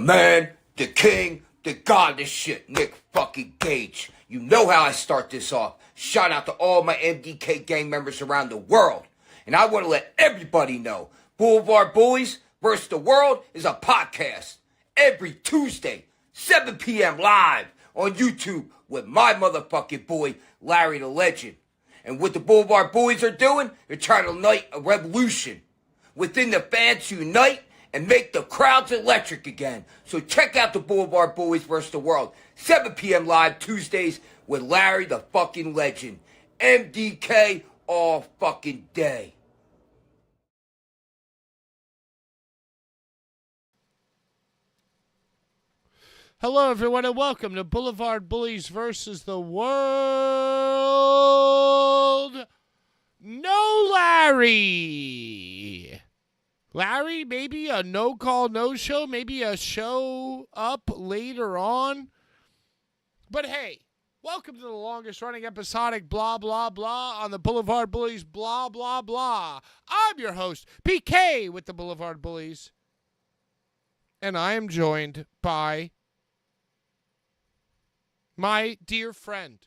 man, the king, the god, this shit, Nick fucking Gage. You know how I start this off. Shout out to all my MDK gang members around the world. And I want to let everybody know, Blvd Bullies versus the World is a podcast every Tuesday, 7 p.m. live on YouTube with my motherfucking boy, Larry the Legend. And what the Blvd Bullies are doing, they're trying to ignite a revolution within the fans to unite and make the crowds electric again. So check out the Blvd Bullies versus the World, 7 p.m. live Tuesdays with Larry the fucking Legend. MDK all fucking day. Hello, everyone, and welcome to Blvd Bullies versus the World. No Larry. Larry, maybe a no-call, no-show, maybe a show up later on. But hey, welcome to the longest-running episodic blah, blah, blah on the Blvd Bullies blah, blah, blah. I'm your host, PK with the Blvd Bullies. And I am joined by my dear friend.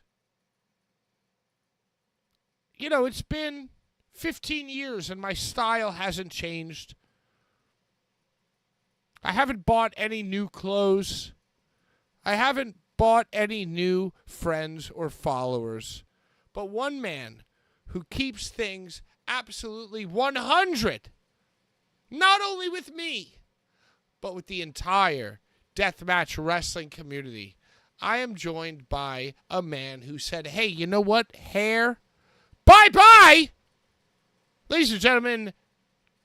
You know, it's been 15 years and my style hasn't changed. I haven't bought any new clothes. I haven't bought any new friends or followers. But one man who keeps things absolutely 100, not only with me, but with the entire Deathmatch wrestling community. I am joined by a man who said, hey, you know what? Hair, bye-bye! Ladies and gentlemen,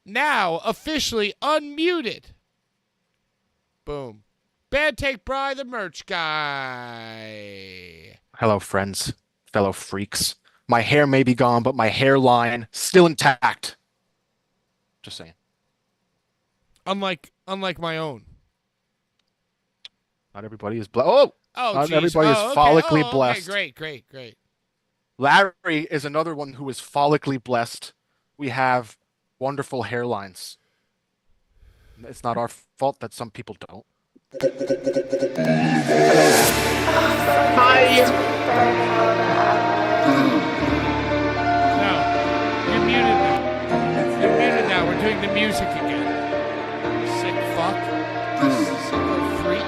now officially unmuted. Boom. Bad Take Bry, the merch guy. Hello, friends, fellow freaks. My hair may be gone, but my hairline still intact. Just saying. Unlike my own. Not everybody is blessed. Not everybody is follically blessed. Okay, great. Larry is another one who is follically blessed. We have wonderful hairlines. It's not our fault that some people don't. Hi. No, you're muted now. You're muted now. We're doing the music again. Sick fuck. Sick freak.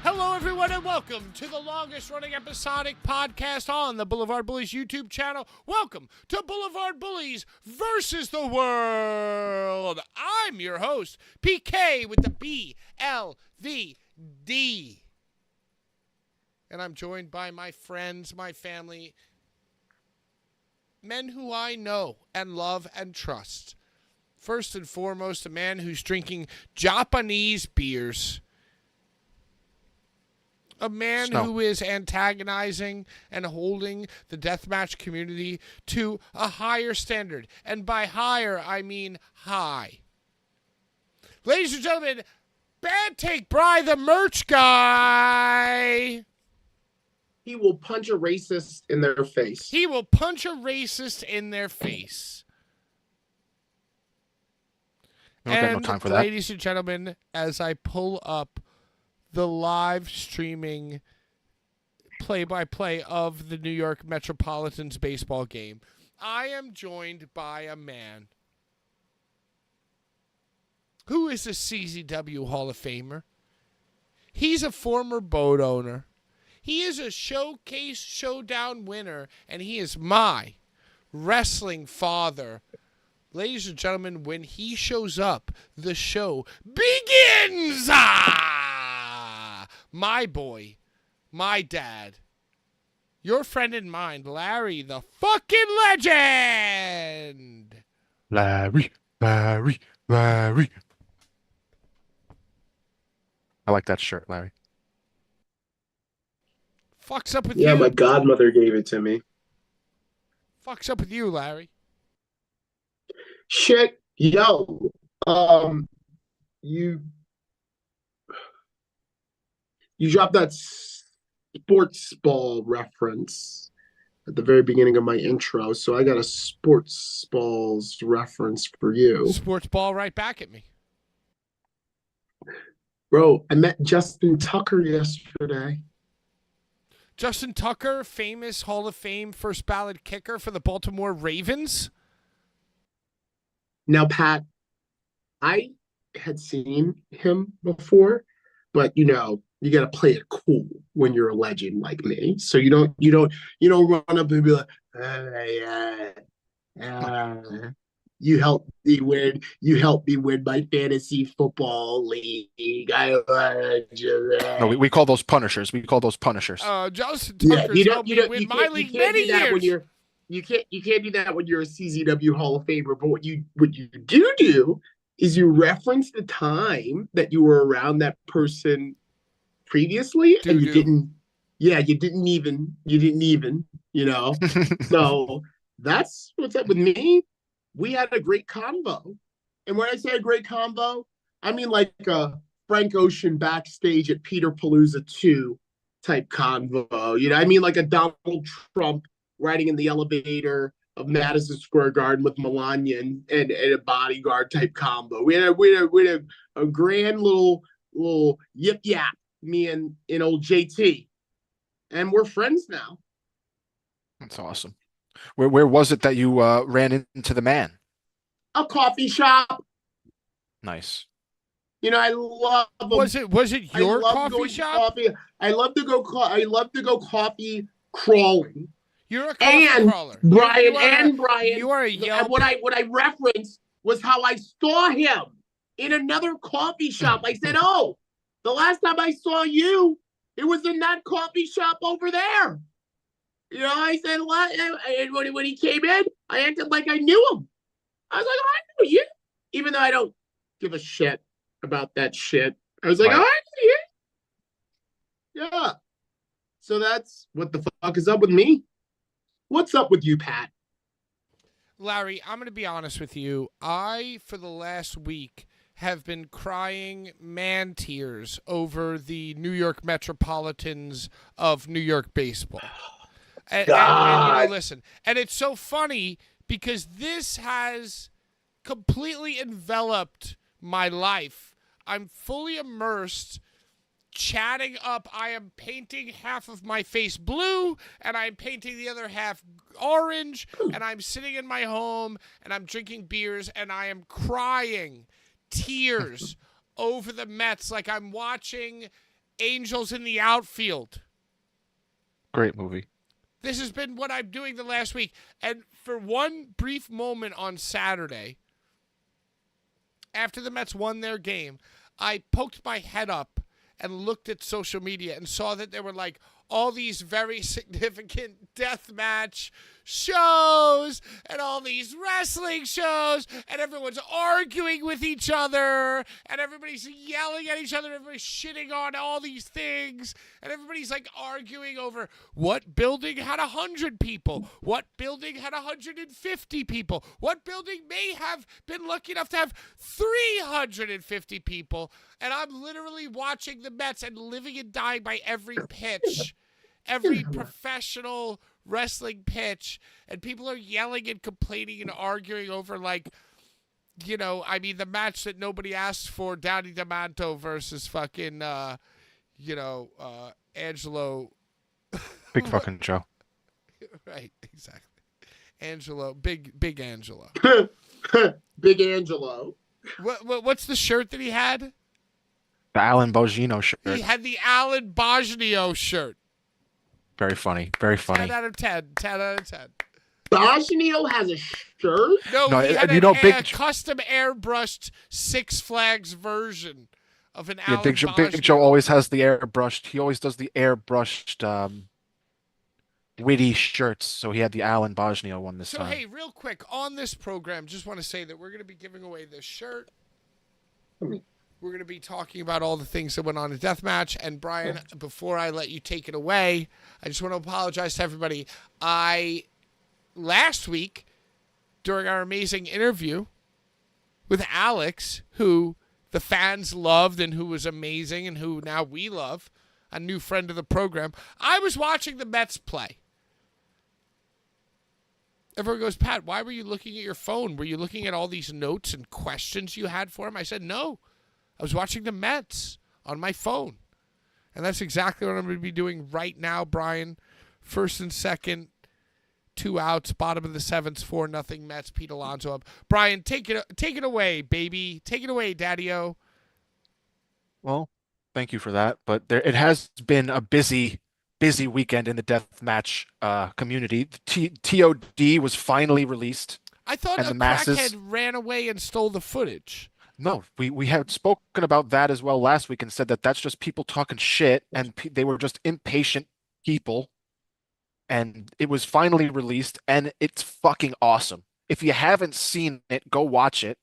Hello, everyone, and welcome to the longest-running episodic podcast on the Blvd Bullies YouTube channel. Welcome to Blvd Bullies versus the World. I'm your host, PK with the BLVD. And I'm joined by my friends, my family, men who I know and love and trust. First and foremost, a man who's drinking Japanese beers. A man who is antagonizing and holding the deathmatch community to a higher standard. And by higher, I mean high. Ladies and gentlemen, Bad Take Bry, the merch guy. He will punch a racist in their face. He will punch a racist in their face. We don't got no time for that. Ladies and gentlemen, as I pull up the live streaming play-by-play of the New York Metropolitans baseball game, I am joined by a man who is a CZW Hall of Famer. He's a former boat owner. He is a Showcase Showdown winner, and he is my wrestling father. Ladies and gentlemen, when he shows up, the show begins! My boy, my dad, your friend and mine, Larry the fucking Legend! Larry. I like that shirt, Larry. Fucks up with you. Yeah, my godmother gave it to me. Fucks up with you, Larry. Shit, yo, you dropped that sports ball reference at the very beginning of my intro, so I got a sports balls reference for you. Sports ball right back at me. Bro, I met Justin Tucker yesterday. Justin Tucker, famous Hall of Fame first ballot kicker for the Baltimore Ravens. Now, Pat, I had seen him before, but you got to play it cool when you're a legend like me. So you don't run up and be like, you helped me win my fantasy football league. No, we call those punishers. We call those punishers. Justin Yeah, Tucker's helped me win my league many years. You can't do that when you're a CZW Hall of Famer. But what you do is you reference the time that you were around that person previously, and you didn't. Yeah, you didn't even. So that's what's up with me. We had a great convo, and when I say a great convo, I mean like a Frank Ocean backstage at Peter Palooza 2 type convo. I mean like a Donald Trump riding in the elevator of Madison Square Garden with Melania and a bodyguard type combo. We had a grand little yip yap, me and old JT, and we're friends now. That's awesome. Where was it that you ran into the man? A coffee shop. Nice. I love them. Was it your coffee shop? I love to go coffee crawling. You're a coffee crawler. Brian, you are a Yelp. What I referenced was how I saw him in another coffee shop. I said, "Oh, the last time I saw you, it was in that coffee shop over there." I said, and when he came in, I acted like I knew him. I was like, "Oh, I know you," even though I don't give a shit about that shit. I was like, Right. "Oh, I know you." Yeah. So that's what the fuck is up with me. What's up with you, Pat? Larry, I'm going to be honest with you. I, for the last week, have been crying man tears over the New York Metropolitans of New York baseball. And listen, and it's so funny because this has completely enveloped my life. I'm fully immersed, chatting up. I am painting half of my face blue, and I'm painting the other half orange, and I'm sitting in my home, and I'm drinking beers, and I am crying tears over the Mets like I'm watching Angels in the Outfield. Great movie. This has been what I'm doing the last week. And for one brief moment on Saturday, after the Mets won their game, I poked my head up and looked at social media and saw that there were like all these very significant deathmatch shows and all these wrestling shows, and everyone's arguing with each other, and everybody's yelling at each other, everybody's shitting on all these things, and everybody's like arguing over what building had 100 people, what building had 150 people, what building may have been lucky enough to have 350 people, and I'm literally watching the Mets and living and dying by every pitch, every professional wrestling pitch, and people are yelling and complaining and arguing over the match that nobody asked for, Danny D'Amato versus fucking Angelo. Big fucking Joe. Right, exactly. Angelo, big Angelo. Big Angelo. What's the shirt that he had? The Alan Bogino shirt. He had the Alan Bogino shirt. Very funny. Very funny. 10 out of 10. 10 out of 10. Bogino has a shirt? No, he had a custom airbrushed Six Flags version of an Alan Bogino. Big Joe always has the airbrushed. He always does the airbrushed witty shirts. So he had the Alan Bogino one this time. So, hey, real quick, on this program, just want to say that we're going to be giving away this shirt. We're going to be talking about all the things that went on in Deathmatch. And, Brian, before I let you take it away, I just want to apologize to everybody. Last week, during our amazing interview with Alex, who the fans loved and who was amazing and who now we love, a new friend of the program. I was watching the Mets play. Everyone goes, Pat, why were you looking at your phone? Were you looking at all these notes and questions you had for him? I said, no. I was watching the Mets on my phone. And that's exactly what I'm going to be doing right now, Brian. First and second, 2 outs, bottom of the seventh, 4-0 Mets. Pete Alonso up. Brian, take it away, baby. Take it away, Daddy-O. Well, thank you for that. But it has been a busy weekend in the deathmatch community. The TOD was finally released. I thought a crackhead ran away and stole the footage. No, we had spoken about that as well last week and said that that's just people talking shit, and they were just impatient people. And it was finally released, and it's fucking awesome. If you haven't seen it, go watch it,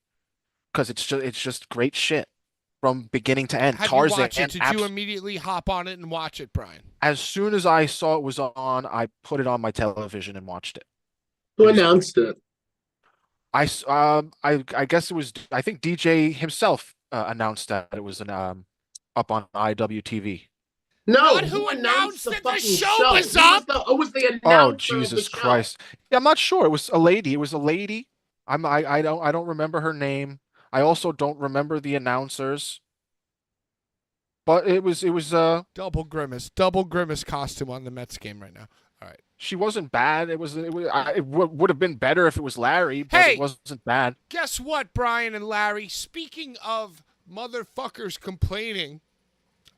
because it's just great shit from beginning to end. How'd you watch it? Did you immediately hop on it and watch it, Brian? As soon as I saw it was on, I put it on my television and watched it. Who announced it? I guess it was, I think DJ himself announced that it was up on IWTV. No, Not who announced that the show was up? It was the announcer. Oh, Jesus Christ. Yeah, I'm not sure. It was a lady. I don't remember her name. I also don't remember the announcers. But it was double grimace costume on the Mets game right now. All right. She wasn't bad. It would have been better if it was Larry, but it wasn't bad. Guess what, Brian and Larry? Speaking of motherfuckers complaining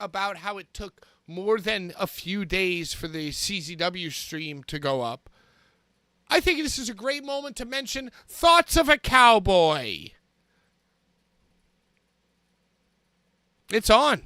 about how it took more than a few days for the CZW stream to go up, I think this is a great moment to mention Thoughts of a Cowboy. It's on.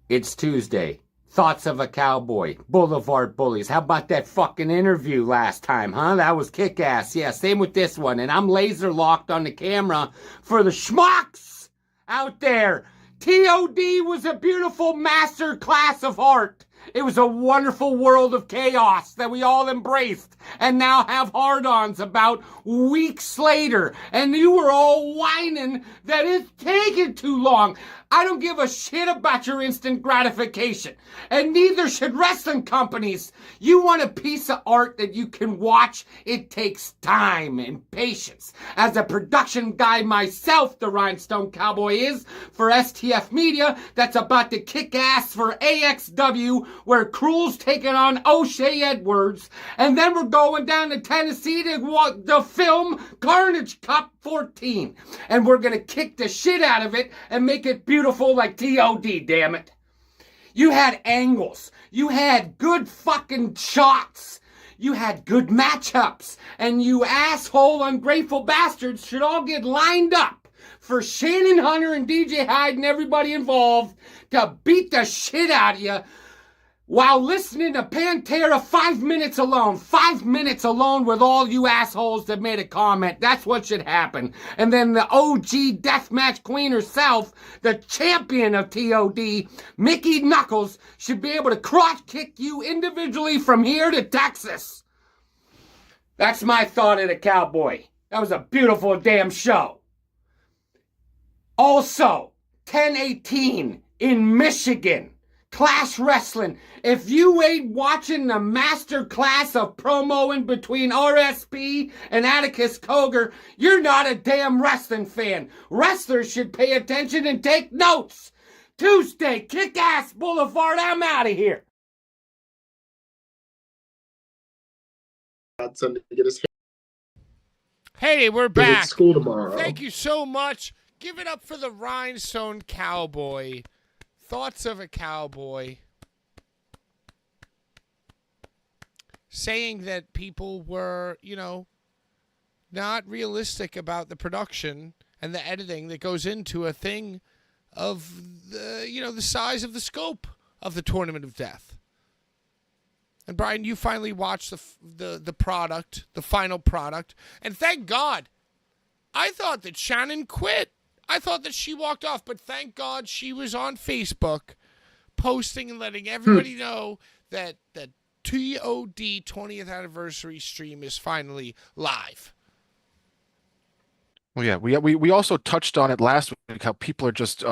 It's Tuesday. Thoughts of a Cowboy. Blvd Bullies. How about that fucking interview last time, huh? That was kick-ass. Yeah, same with this one. And I'm laser locked on the camera for the schmucks out there. TOD was a beautiful master class of art. It was a wonderful world of chaos that we all embraced and now have hard-ons about weeks later. And you were all whining that it's taking too long. I don't give a shit about your instant gratification. And neither should wrestling companies. You want a piece of art that you can watch? It takes time and patience. As a production guy myself, the Rhinestone Cowboy is, for STF Media, that's about to kick ass for AXW, where Cruel's taking on O'Shea Edwards. And then we're going down to Tennessee to film Carnage Cup 14. And we're going to kick the shit out of it and make it beautiful like TOD, damn it. You had angles. You had good fucking shots. You had good matchups. And you asshole ungrateful bastards should all get lined up for Shannon Hunter and DJ Hyde and everybody involved to beat the shit out of you while listening to Pantera 5 minutes alone. 5 minutes alone with all you assholes that made a comment. That's what should happen. And then the OG Deathmatch Queen herself, the champion of TOD, Mickey Knuckles, should be able to crotch kick you individually from here to Texas. That's my thought of the Cowboy. That was a beautiful damn show. Also, 10/18 in Michigan. Clash Wrestling. If you ain't watching the master class of promoing between RSP and Atticus Cogar, you're not a damn wrestling fan. Wrestlers should pay attention and take notes. Tuesday, Kick-Ass Boulevard. I'm out of here. Hey, we're back. School tomorrow. Thank you so much. Give it up for the Rhinestone Cowboy. Thoughts of a Cowboy. Saying that people were, not realistic about the production and the editing that goes into a thing of the size of the scope of the Tournament of Death. And Brian, you finally watched the product, the final product, and thank God. I thought that Shannon quit. I thought that she walked off, but thank God she was on Facebook posting and letting everybody know that TOD 20th anniversary stream is finally live. Well, yeah, we also touched on it last week how people are just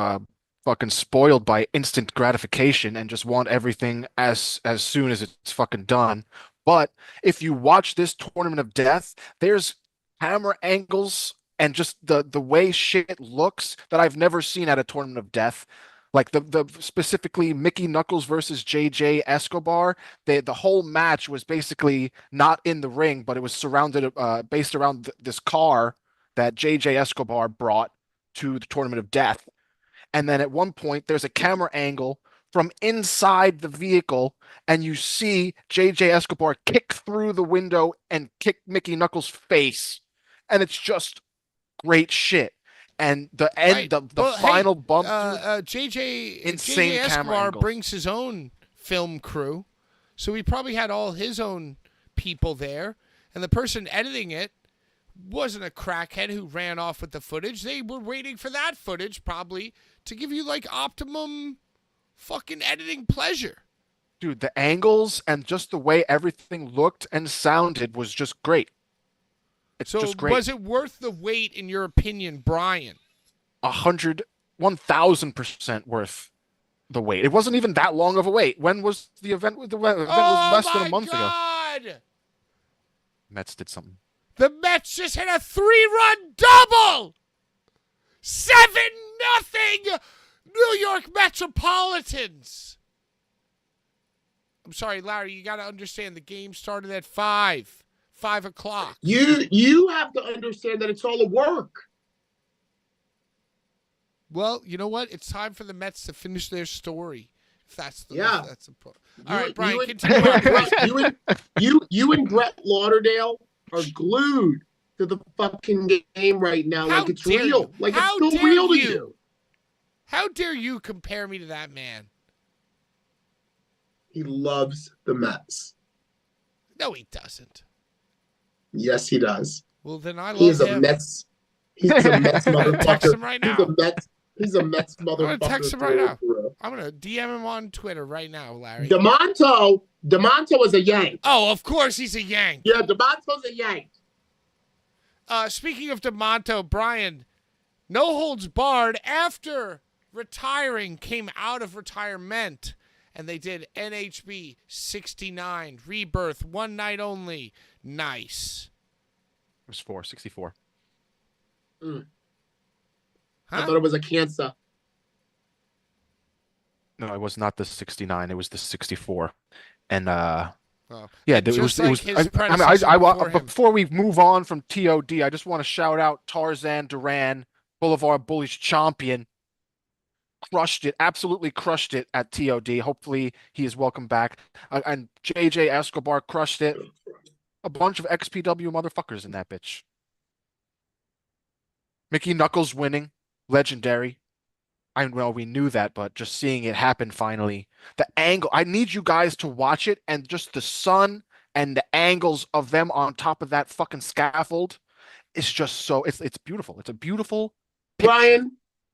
fucking spoiled by instant gratification and just want everything as soon as it's fucking done. But if you watch this Tournament of Death, there's camera angles and just the way shit looks that I've never seen at a Tournament of Death. Like the specifically Mickey Knuckles versus JJ Escobar, the whole match was basically not in the ring, but it was surrounded based around this car that JJ Escobar brought to the Tournament of Death. And then at one point, there's a camera angle from inside the vehicle, and you see JJ Escobar kick through the window and kick Mickey Knuckles' face. And it's just great shit. And the end, Right. the Well, final hey, bump, JJ insane camera Escobar angles. brings his own film crew, so he probably had all his own people there, and the person editing it wasn't a crackhead who ran off with the footage. They were waiting for that footage probably to give you like optimum fucking editing pleasure. Dude, the angles and just the way everything looked and sounded was just great. It's So just great. was it worth the wait in your opinion, Brian? 1,000% worth the wait. It wasn't even that long of a wait. When was the event? The event was less than a month ago. God! Mets did something. The Mets just hit a 3-run double! 7-0 New York Metropolitans! I'm sorry, Larry, you got to understand the game started at 5 o'clock. You have to understand that it's all a work. Well, you know what? It's time for the Mets to finish their story. If that's the Yeah. if that's the point. All right, Brian, you continue on, please. you and Brett Lauderdale are glued to the fucking game right now, How like it's dare real, you? like How it's still dare real to you? you. How dare you compare me to that man? He loves the Mets. No, he doesn't. Yes, he does. Well, then I love He is a him. Mets. He's a Mets I'm gonna text motherfucker. him right now. He's a Mets I'm motherfucker. gonna text him right now. through. I'm gonna DM him on Twitter right now, Larry. DeMonto is a Yank. Oh, of course he's a Yank. Yeah, DeMonto's a Yank. Speaking of DeMonto, Brian, no holds barred after retiring, came out of retirement, and they did NHB 69 Rebirth, one night only. Nice. It was 64. I Huh? thought it was a cancer. No, it was not the 69. It was the 64. And Oh. yeah, And it just was. like it was. his I mean, predecessor before him. before we move on from TOD, I just want to shout out Tarzan Duran, Boulevard Bullies champion. Crushed it, absolutely crushed it at TOD. Hopefully, he is welcome back. And JJ Escobar crushed it. A bunch of XPW motherfuckers in that bitch. Mickey Knuckles winning, legendary. I know we knew that, but just seeing it happen finally. The angle, I need you guys to watch it, and just the sun and the angles of them on top of that fucking scaffold is just so, it's beautiful. It's a beautiful picture.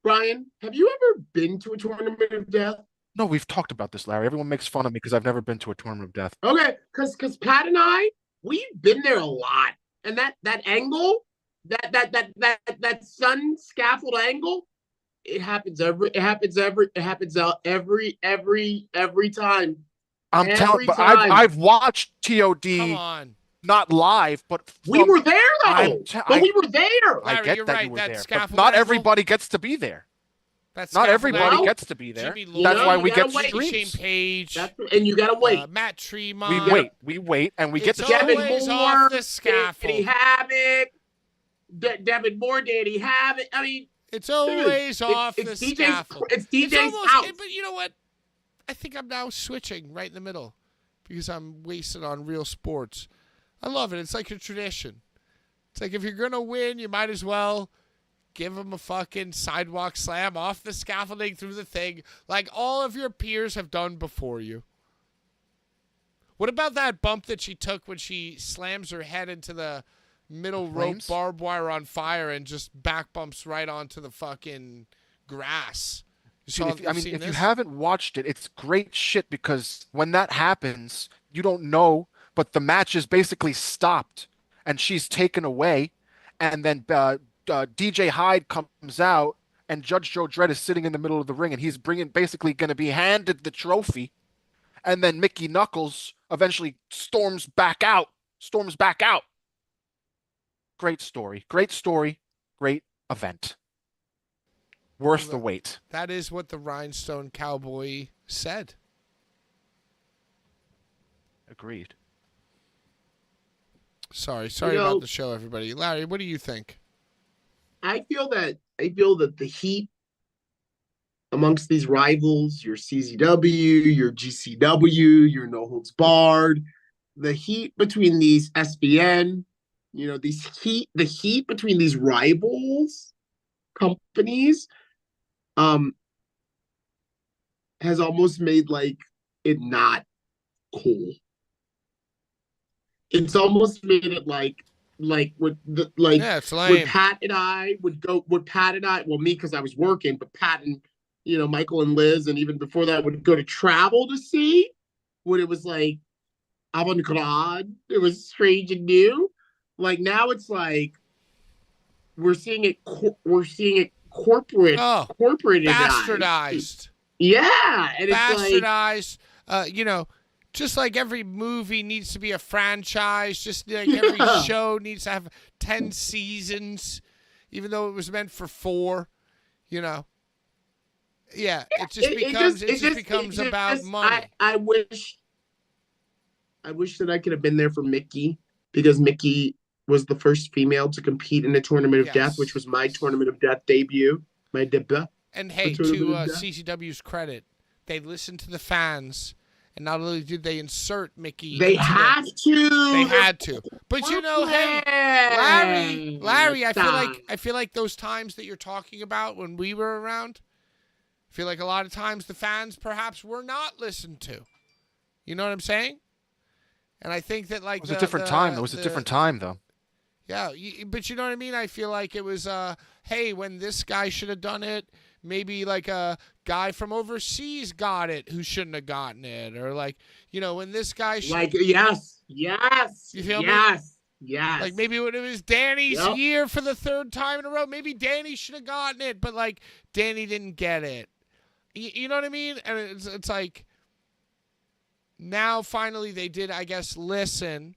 Brian, have you ever been to a Tournament of Death? No, we've talked about this, Larry. Everyone makes fun of me because I've never been to a Tournament of Death. Okay, because Pat and I, we've been there a lot, and that angle, that sun scaffold angle, it happens every time. I'm telling, Every but time. I've watched TOD Come on. not live, but We were there though. I We were there. I Larry, get you're that right, you were that there, but scaffold not angle- everybody gets to be there. That's Not everybody angle. gets to be there. Jimmy That's Lloyd, why you we gotta get wait. Shane streams. Page, And you gotta wait. Matt Tremont. We wait, and we get It's the Devin always Moore, off the Danny scaffold. Havoc, Devin Moore, Danny Havoc. I mean, It's always off it's the DJ's scaffold. It's DJ's almost, house. but you know what? I think I'm now switching right in the middle because I'm wasted on real sports. I love it. It's like a tradition. It's like if you're going to win, you might as well give them a fucking sidewalk slam off the scaffolding through the thing like all of your peers have done before you. What about that bump that she took when she slams her head into the middle rope Flames? barbed wire on fire and just back bumps right onto the fucking grass? Dude, if you haven't watched it, it's great shit because when that happens, you don't know, but the match is basically stopped and she's taken away, and then DJ Hyde comes out and Judge Joe Dredd is sitting in the middle of the ring and he's basically going to be handed the trophy, and then Mickey Knuckles eventually storms back out. Great story. Great event. Worth the wait. That is what the Rhinestone Cowboy said. Agreed. Sorry about the show, everybody. Larry, what do you think? I feel that the heat amongst these rivals, your CZW, your GCW, your No Holds Barred, the heat between these SBN, the heat between these rivals companies, has almost made like it not cool. It's almost made it like it's lame. when Pat and I, well, me because I was working, but Pat and Michael and Liz, and even before that, would go to travel to see when it was like avant-garde. It was strange and new. Like now, it's like we're seeing it corporate, bastardized. Yeah, and bastardized. It's like, just like every movie needs to be a franchise, just like every show needs to have 10 seasons, even though it was meant for 4. Yeah, it just becomes about money. I wish that I could have been there for Mickey, because Mickey was the first female to compete in the Tournament of Death, which was my Tournament of Death debut, my debut. And hey, to CCW's credit, they listened to the fans, and not only did they insert Mickey, they had to. But hey, Larry, I feel like those times that you're talking about when we were around, I feel like a lot of times the fans perhaps were not listened to. You know what I'm saying? And I think that like it was a different time. It was a different time, though. Yeah, but you know what I mean? I feel like it was, hey, when this guy should have done it, maybe like a guy from overseas got it who shouldn't have gotten it. Or like, when this guy should... Like, yes. You feel me? Yes. Like maybe when it was Danny's year for the 3rd time in a row, maybe Danny should have gotten it, but like Danny didn't get it. You know what I mean? And it's like, now finally they did, I guess, listen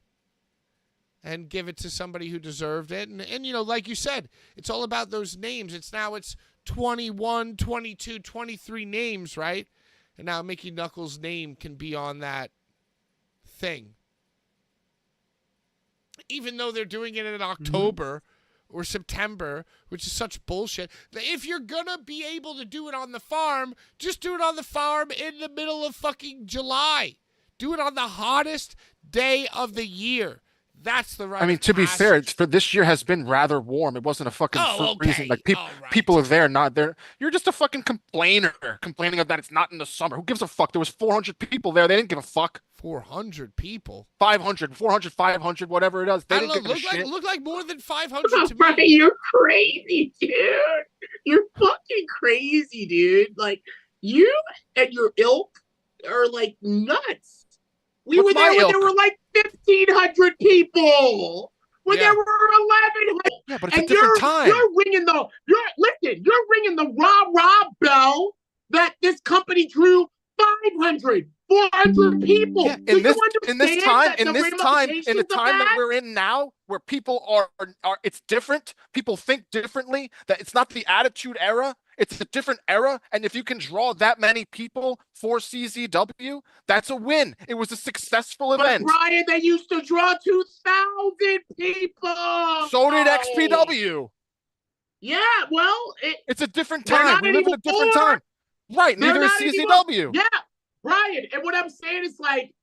and give it to somebody who deserved it. And like you said, it's all about those names. It's 21, 22, 23 names, right? And now Mickey Knuckles' name can be on that thing. Even though they're doing it in October or September, which is such bullshit. If you're gonna be able to do it on the farm, just do it on the farm in the middle of fucking July. Do it on the hottest day of the year. That's the right. I mean, to be fair, for this year has been rather warm. It wasn't a fucking reason. Like people are there, not there. You're just a fucking complainer, complaining that it's not in the summer. Who gives a fuck? There was 400 people there. They didn't give a fuck. 400 people. 500, 400, 500, whatever it is. They didn't give a shit. Look like more than 500 to me. Right, you're crazy, dude. You're fucking crazy, dude. Like, you and your ilk are like nuts. We were there when there were like 1,500 people. When there were 1,100. Yeah, but it's a different time. You're ringing the rah-rah bell that this company drew 500, 400 people. Yeah, in the time that we're in now, where people are it's different. People think differently. That it's not the Attitude Era. It's a different era, and if you can draw that many people for CZW, that's a win. It was a successful event. But Brian, they used to draw 2,000 people. So did XPW. Yeah, well, it's a different time. We live in a different time. Right, neither is CZW. Yeah, Brian, and what I'm saying is, like,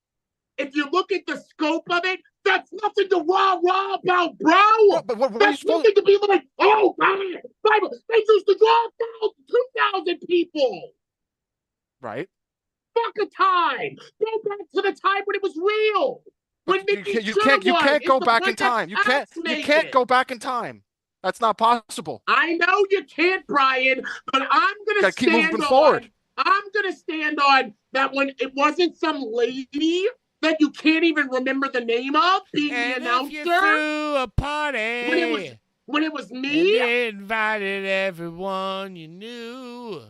if you look at the scope of it, that's nothing to rah-rah about, bro. But what that's nothing to be like, oh, God, they used to draw 2,000 people. Right. Fuck a time. Go back to the time when it was real. When you can't go back in time. You can't go back in time. That's not possible. I know you can't, Brian, but I'm gonna stand on that when it wasn't some lady that you can't even remember the name of being And the if you announcer threw a party when it was and me? invited everyone you knew,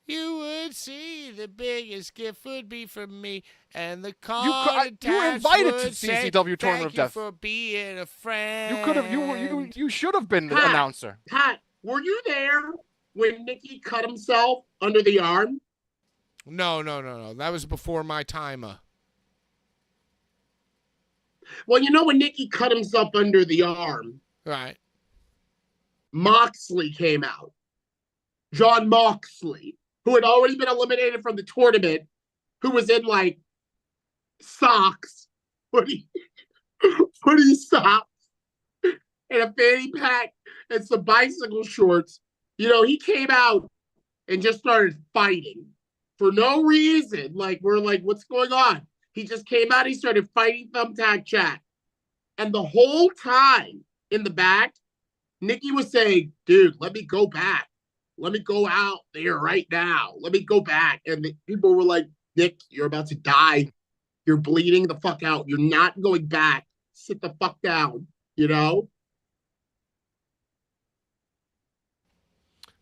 you would see the biggest gift would be from me, and the card you were attached invited to would say, CCW Tournament "Thank of you Death. for being a friend." You should have been the Pat, announcer. Pat, were you there when Nikki cut himself under the arm? No. That was before my time. Well, you know when Nikki cut himself under the arm, Right. Moxley came out. John Moxley, who had already been eliminated from the tournament, who was in like socks, footy socks, and a fanny pack and some bicycle shorts. You know, he came out and just started fighting for no reason. Like, we're like, what's going on? He just came out, he started fighting Thumbtack Chat. And the whole time in the back, Nikki was saying, dude, let me go back. Let me go out there right now. Let me go back. And the people were like, Nick, you're about to die. You're bleeding the fuck out. You're not going back. Sit the fuck down, you know?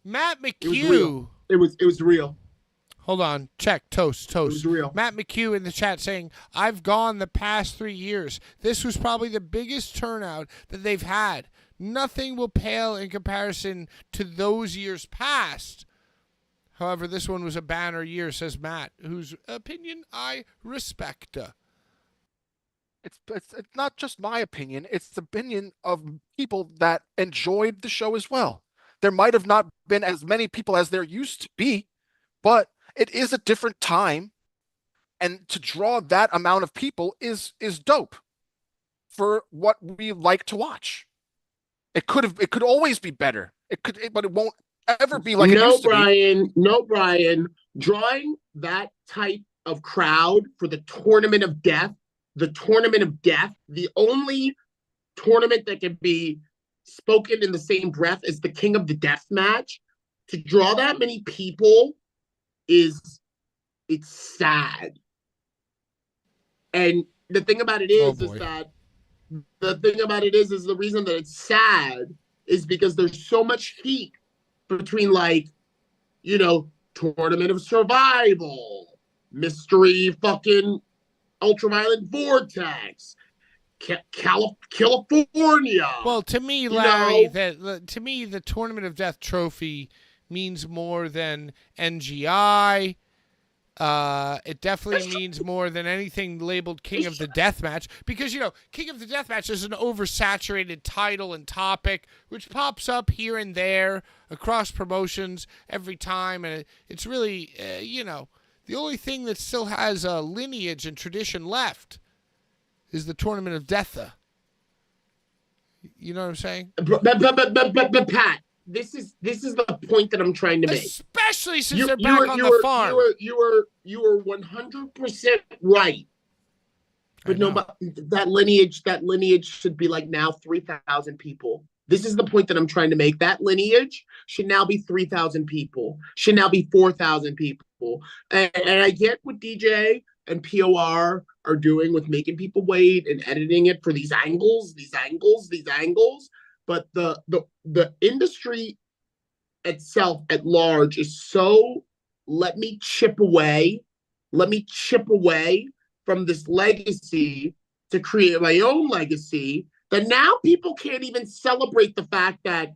Matt It was real. McHugh. It was real. Hold on. Check. Toast. It was real. Matt McHugh in the chat saying, I've gone the past 3 years. This was probably the biggest turnout that they've had. Nothing will pale in comparison to those years past. However, this one was a banner year, says Matt, whose opinion I respect. It's not just my opinion. It's the opinion of people that enjoyed the show as well. There might have not been as many people as there used to be, but it is a different time. And to draw that amount of people is dope for what we like to watch. It could always be better. But it won't ever be like it used to be. No, Brian. Drawing that type of crowd for the Tournament of Death, the only tournament that can be spoken in the same breath as the King of the Deathmatch, to draw that many people it's sad. And the thing about it is that the reason that it's sad is because there's so much heat between, like, you know, Tournament of Survival, Mystery fucking Ultraviolet Vortex, California. Well, to me, Larry, to me, the Tournament of Death trophy means more than NGI. It definitely means more than anything labeled King of the Deathmatch, because, you know, King of the Deathmatch is an oversaturated title and topic which pops up here and there across promotions every time, and it's really, you know, the only thing that still has a lineage and tradition left is the Tournament of Death. You know what I'm saying? But Pat, this is the point that I'm trying to make. Especially since they're back on the farm. You were 100% right. But no, but that lineage should be like now 3,000 people. This is the point that I'm trying to make. That lineage should now be 3,000 people. Should now be 4,000 people. And I get what DJ and POR are doing with making people wait and editing it for these angles. But the industry itself at large is so, let me chip away from this legacy to create my own legacy, that now people can't even celebrate the fact that,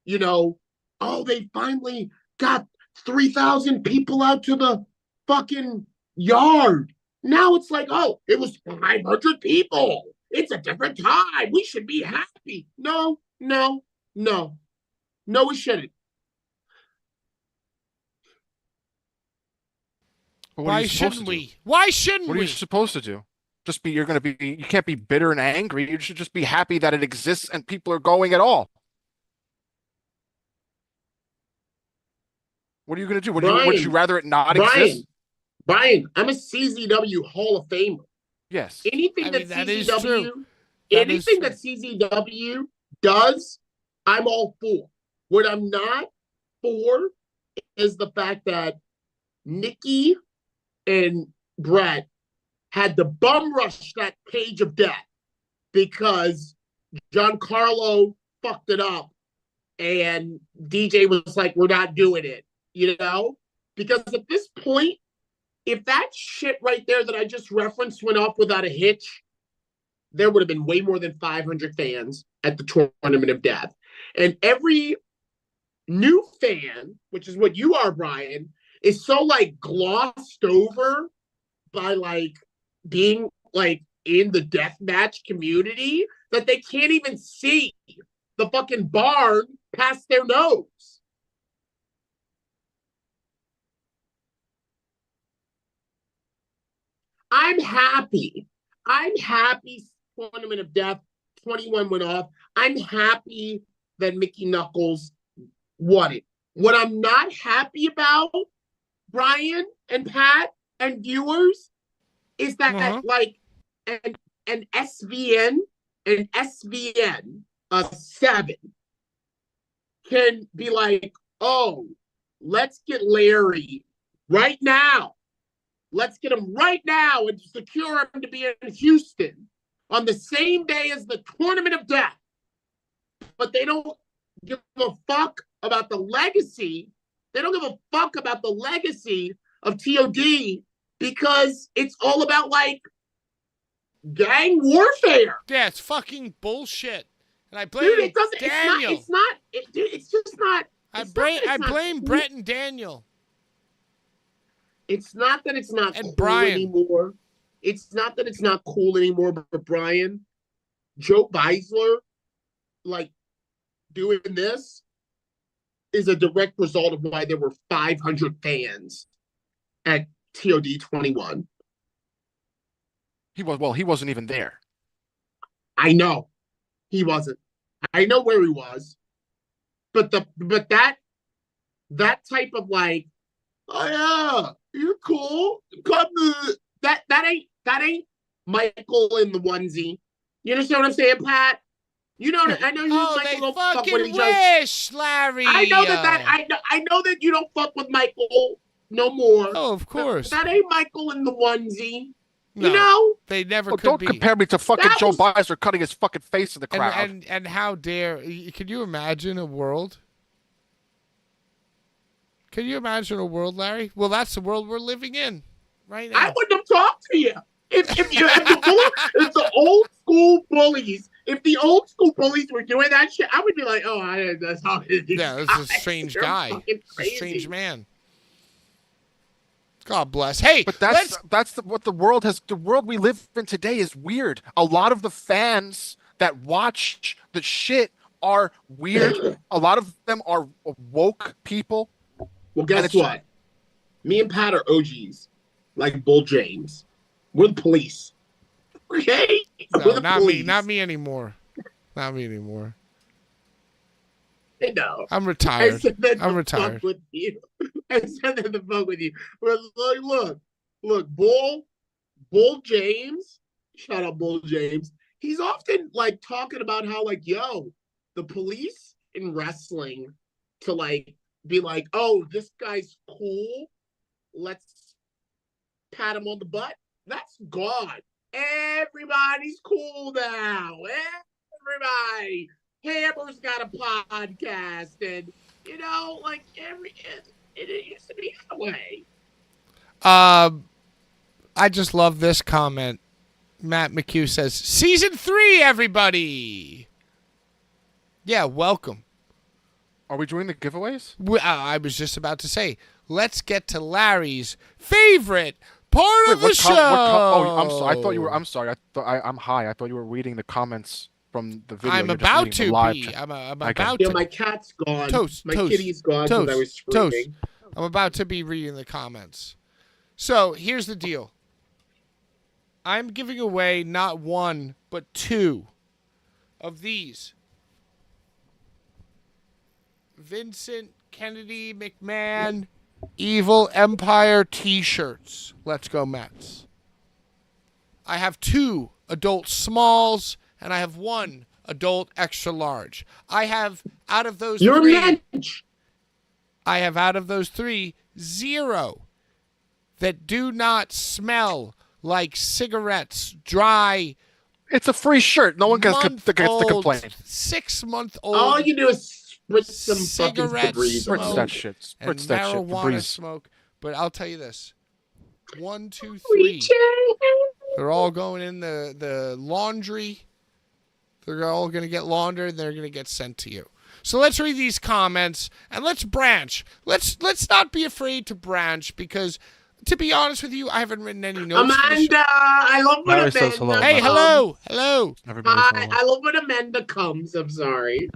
you know, oh, they finally got 3,000 people out to the fucking yard. Now it's like, oh, it was 500 people. It's a different time. We should be happy. No, we shouldn't. Why shouldn't we? Why shouldn't we? What are you supposed to do? You can't be bitter and angry. You should just be happy that it exists and people are going at all. What are you going to do? Would you rather it not exist? Brian, I'm a CZW Hall of Famer. Yes. Anything that CZW does, I'm all for. What I'm not for is the fact that Nikki and Brett had to bum rush that cage of death because Giancarlo fucked it up and DJ was like, we're not doing it, you know? Because at this point, if that shit right there that I just referenced went off without a hitch, there would have been way more than 500 fans at the Tournament of Death. And every new fan, which is what you are, Brian, is so like glossed over by like being like in the deathmatch community that they can't even see the fucking barn past their nose. I'm happy. I'm happy Tournament of Death 21 went off. I'm happy that Mickey Knuckles won it. What I'm not happy about, Brian and Pat and viewers, is that like an SVN, an SVN, a 7 can be like, oh, let's get Larry right now. Let's get him right now and secure him to be in Houston on the same day as the Tournament of Death. But they don't give a fuck about the legacy. They don't give a fuck about the legacy of TOD because it's all about like gang warfare. Yeah, it's fucking bullshit. And I blame Dude, it doesn't. Daniel. It's just not. I blame Brett and Daniel. It's not that it's not and cool Brian. anymore. It's not that it's not cool anymore, but Brian, Joe Beisler, like doing this is a direct result of why there were 500 fans at TOD 21. He wasn't even there. I know he wasn't. I know where he was, but that type of like, oh yeah, you're cool. Come to that ain't Michael in the onesie. You understand what I'm saying, Pat? You know, I know you Oh, Michael they don't fuck with fucking each other. wish, Larry. I know I know that you don't fuck with Michael no more. Oh, of course. That ain't Michael in the onesie. No, you know? They never Oh, could don't be. compare me to fucking That Joe was- Beisler cutting his fucking face in the crowd. And how dare? Can you imagine a world? Can you imagine a world, Larry? Well, that's the world we're living in right now. I wouldn't have talked to you. If the old school bullies, if the old school bullies were doing that shit, I would be like, oh, that's how it is. Yeah, this is a strange guy. Fucking This is crazy. a strange man. God bless. Hey, But what the world we live in today is weird. A lot of the fans that watch the shit are weird. A lot of them are woke people. Well, guess what? Me and Pat are OGs, like Bull James. We're the police. Okay? No, We're the not police. me. Not me anymore. Not me anymore. No. I'm I retired. said that I'm to retired. fuck with you. I said that to fuck with you. But look, Bull James, shout out Bull James. He's often like talking about how like, yo, the police in wrestling to like be like, oh, this guy's cool. Let's pat him on the butt. That's gone. Everybody's cool now. Everybody. Hammer's got a podcast, and you know, like it used to be that way. I just love this comment. Matt McHugh says, "Season 3, everybody." Yeah, welcome. Are we doing the giveaways? I was just about to say, let's get to Larry's favorite part of the show. I'm sorry. I thought you were. I'm sorry. I'm high. I thought you were reading the comments from the video. I'm You're just about reading the to live be. chat. I'm Okay. about Yeah, to. my cat's gone. Toast, my toast, kitty's gone because I was toast. screaming. I'm about to be reading the comments. So here's the deal. I'm giving away not one, but 2 of these. Vincent Kennedy McMahon Evil Empire t-shirts. Let's go Mets. I have 2 adult smalls, and I have 1 adult extra large. I have out of those You're 3. a mensch. I have out of those 3, 0 that do not smell like cigarettes, dry, It's a free shirt. No one gets to complain. 6-month-old. All you do is spritz some fucking cigarette Febreze on Spritz smoke that shit. and Spritz that shit. marijuana Febreze. smoke. But I'll tell you this: 1, 2, 3. Reach out. They're all going in the laundry. They're all going to get laundered, and they're going to get sent to you. So let's read these comments, and let's branch. Let's not be afraid to branch, because, to be honest with you, I haven't written any notes. Amanda, I love when Larry says Amanda. hello. Hey, comes. hello. Everybody's Hi, hello. I love when Amanda comes. I'm sorry.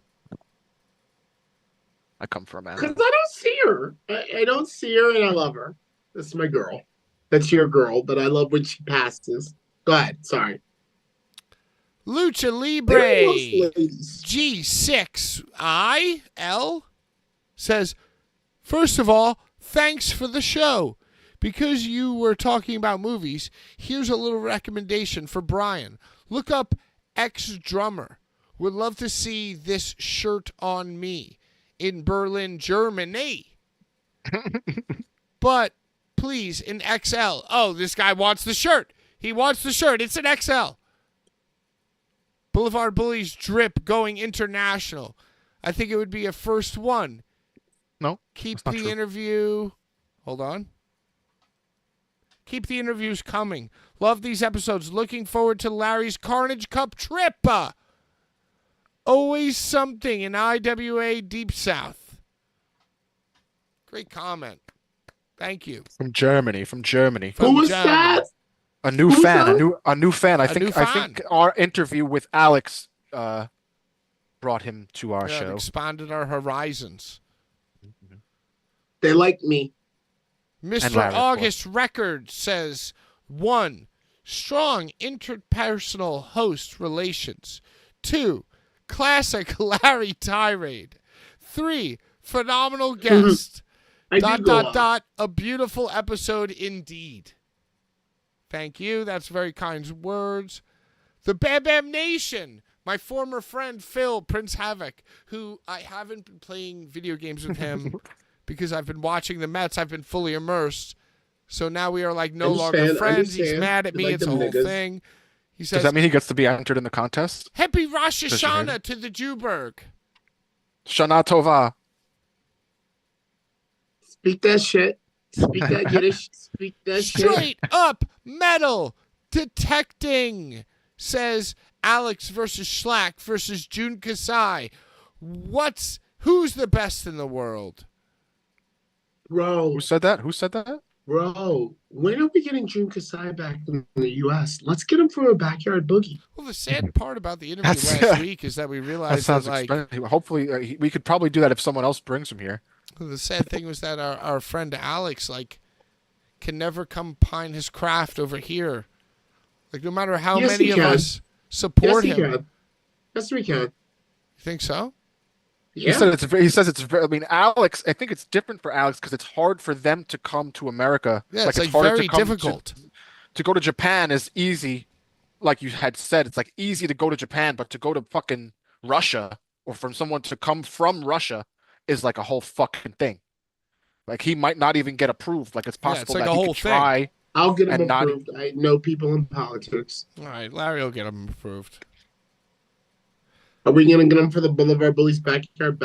I come from Because Amanda. I don't see her. I don't see her, and I love her. That's my girl. That's your girl, but I love when she passes. Go ahead. Sorry. Lucha Everybody loves Libre ladies. G6IL says, first of all, thanks for the show. Because you were talking about movies, here's a little recommendation for Brian. Look up Ex-Drummer. Would love to see this shirt on me in Berlin, Germany. But please, in XL. Oh, this guy wants the shirt. He wants the shirt. It's an XL. Blvd Bullies drip going international. I think it would be a first one. No, Keep that's not the true. interview. Hold on. Keep the interviews coming. Love these episodes. Looking forward to Larry's Carnage Cup trip. Always something in IWA Deep South. Great comment. Thank you. From Germany. From Who was Germany. that? A new Who's fan. that? A new fan. I A new think our interview with Alex brought him to our Yeah, it show. expanded our horizons. They like me. Mr. Larry, of August Record says, 1. Strong interpersonal host relations. 2. Classic Larry tirade. 3. Phenomenal guest. I do go off. A beautiful episode indeed. Thank you. That's very kind words. The Bam Bam Nation. My former friend Phil, Prince Havoc, who I haven't been playing video games with him because I've been watching the Mets. I've been fully immersed. So now we are like no longer friends. He's mad at me. Like It's a them whole niggas. thing. He Does says, that mean he gets to be entered in the contest? Happy Rosh Does he hear Hashanah to the Jewberg. Shana Tova. Speak that shit. Speak that Yiddish. Speak that shit. Straight up metal detecting, says Alex versus Schlack versus Jun Kasai. Who's the best in the world? Bro, Who said that? Who said that? when are we getting Jun Kasai back in the U.S.? Let's get him for a backyard boogie. Well, the sad part about the interview That's- last week is that we That realized that, sounds like, expensive. Hopefully, we could probably do that if someone else brings him here. the sad thing was that our friend Alex, like, can never come pine his craft over here. Like, no matter how Yes, many he of can. us support Yes, him. he can. Yes, we can. You think so? He Yeah. said it's very. He says it's very. I mean, Alex. I think it's different for Alex because it's hard for them to come to America. Yeah, it's like harder very to come difficult. To go to Japan is easy, like you had said. It's like easy to go to Japan, but to go to fucking Russia or from someone to come from Russia is like a whole fucking thing. Like he might not even get approved. Like it's Yeah, it's possible like that a he whole could thing. try. I'll get him And not- approved. I know people in politics. All right, Larry will get him approved. Are we gonna get him for the Blvd Bullies backyard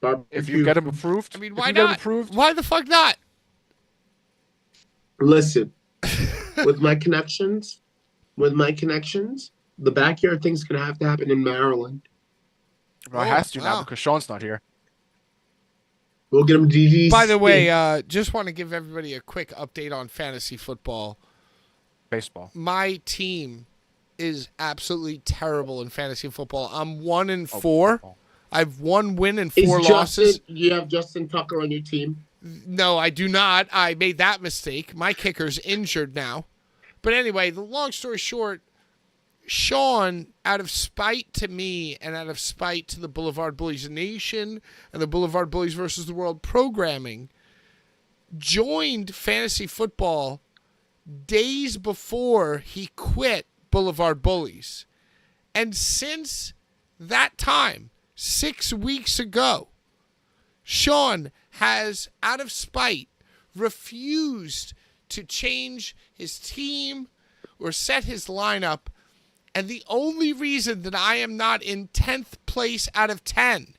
barbecue? If you get him approved, I mean, if why you get him not? approved, Why the fuck not? Listen, with my connections, the backyard thing's gonna have to happen in Maryland. well, it has to now wow. because Sean's not here. We'll get him DD. By the way, just want to give everybody a quick update on fantasy football. Baseball. My team is absolutely terrible in fantasy football. I'm 1-4. Oh. I've 1 win and Is 4 losses. you have Justin Tucker on your team? No, I do not. I made that mistake. My kicker's injured now. But anyway, the long story short, Sean, out of spite to me and out of spite to the Blvd Bullies Nation and the Blvd Bullies versus the World programming, joined fantasy football days before he quit Blvd Bullies. And since that time, 6 weeks ago, Sean has, out of spite, refused to change his team or set his lineup. And the only reason that I am not in 10th place out of 10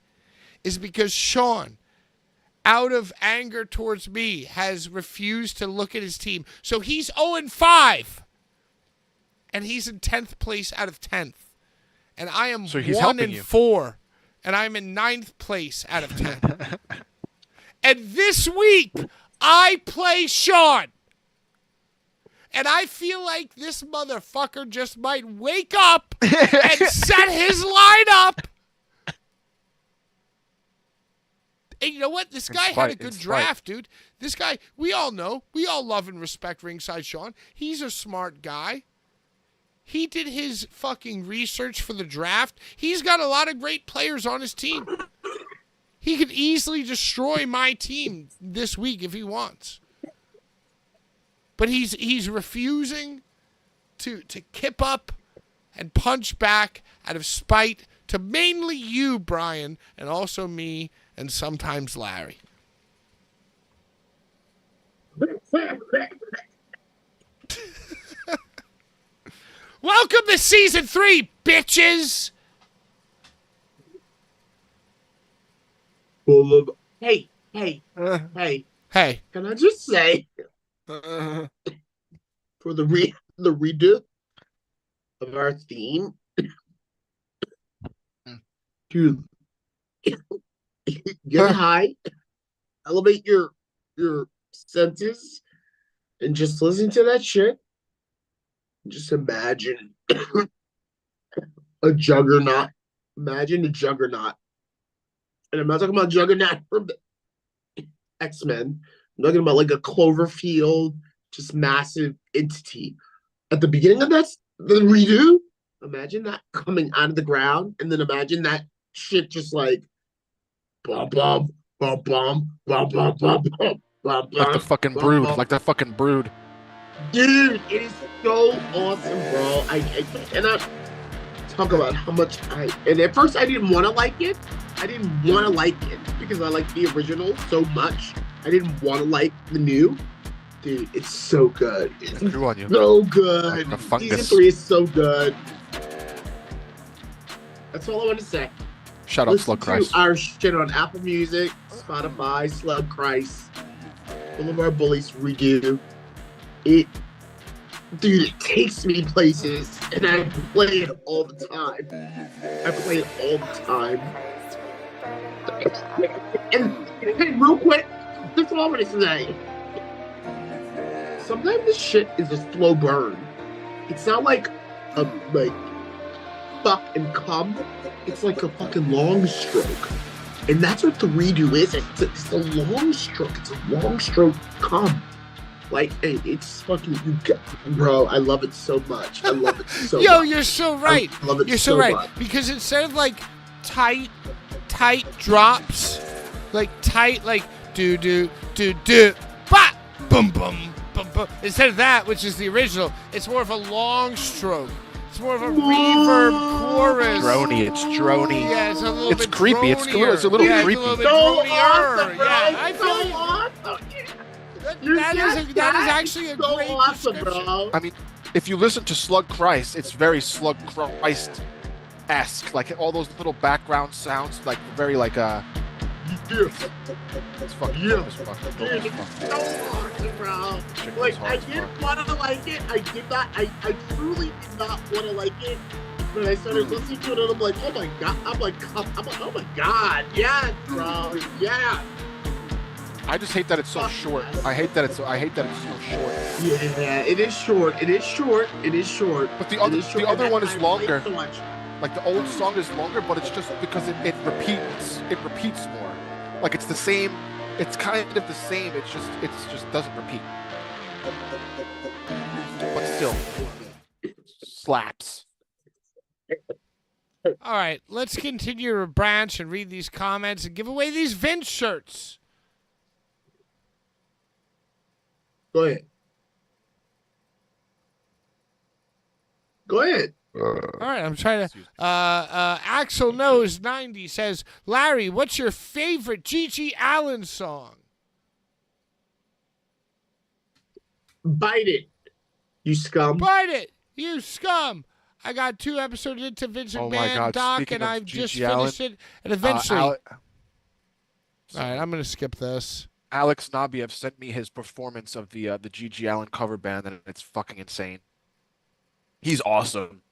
is because Sean, out of anger towards me, has refused to look at his team. So he's 0-5. And he's in 10th place out of 10th. And I am So he's helping you. 1-4. And I'm in 9th place out of 10. And this week, I play Sean. And I feel like this motherfucker just might wake up and set his lineup. And you know what? This guy had a good draft, dude. This guy, we all know. We all love and respect Ringside Sean. He's a smart guy. He did his fucking research for the draft. He's got a lot of great players on his team. He could easily destroy my team this week if he wants. But he's refusing to kip up and punch back out of spite to mainly you, Brian, and also me, and sometimes Larry. Welcome to season 3, bitches. Full of hey. Hey. Can I just say, for the redo of our theme, dude, get high, elevate your senses, and just listen to that shit. Just imagine a juggernaut. Imagine a juggernaut. And I'm not talking about juggernaut from the X-Men. I'm talking about like a Cloverfield, just massive entity. At the beginning of the redo, imagine that coming out of the ground, and then imagine that shit just like bum bum bum bum bum bum bum bum bum. Like the fucking brood. Like the fucking brood. Dude, it is so awesome, bro. I cannot talk about how much and at first I didn't want to like it. I didn't want to like it because I like the original so much. I didn't want to like the new. Dude, it's so good. It's Grew on you. so good. Like a fungus. Season 3 is so good. That's all I want to say. Shout out Slug Listen Christ. to our shit on Apple Music, Spotify, Slug Christ, Blvd Bullies redo. It takes me places, and I play it all the time. And real quick, this is all I'm gonna say. Sometimes this shit is a slow burn. It's not like a fuck and come. It's like a fucking long stroke. And that's what the redo is. It's a long stroke. It's a long stroke come. Like, it's fucking, bro, I love it so much. I love it so much. Yo, you're so right. I love it you're so right. much. Because instead of like tight drops, like tight, like do, ba, boom, boom, boom, boom. Instead of that, which is the original, it's more of a long stroke. It's more of a reverb chorus. Droney. It's droney. Yeah, it's a little bit creepy. It's dronier. a little yeah, creepy. It's a little bit So dronier. awesome, bro. Yeah, I feel so you. awesome. That is actually a so great awesome, description. bro. I mean, if you listen to Slug Christ, it's very Slug Christ-esque. Like all those little background sounds, like very like it's fucking dope as fuck. Dope as Dude, fuck. it's so awesome, bro. Shit Like, goes hard I as didn't fuck. want to like it. I did not. I truly did not want to like it. But I started listening to it, and I'm like, oh my god. I'm like, oh my god. Yeah, bro. Yeah. I just hate that it's so short. I hate that it's so short. Yeah, it is short. It is short. But the It is short, other and one that's is why I like longer. it so much. Like the old song is longer, but it's just because it repeats more. Like it's the same. It's kind of the same. It's just doesn't repeat. But still, slaps. All right, let's continue to branch and read these comments and give away these Vince shirts. Go ahead. All right, I'm trying to. Axel Knows 90 says, Larry, what's your favorite Gigi Allen song? Bite it. You scum. Bite it, you scum. I got 2 episodes into Vince Oh McMahon, my God, Doc, speaking and of I've just Gigi Allen, finished it. And eventually, all Sorry. right, I'm gonna skip this. Alex Nabiev sent me his performance of the Gigi Allen cover band, and it's fucking insane. He's awesome.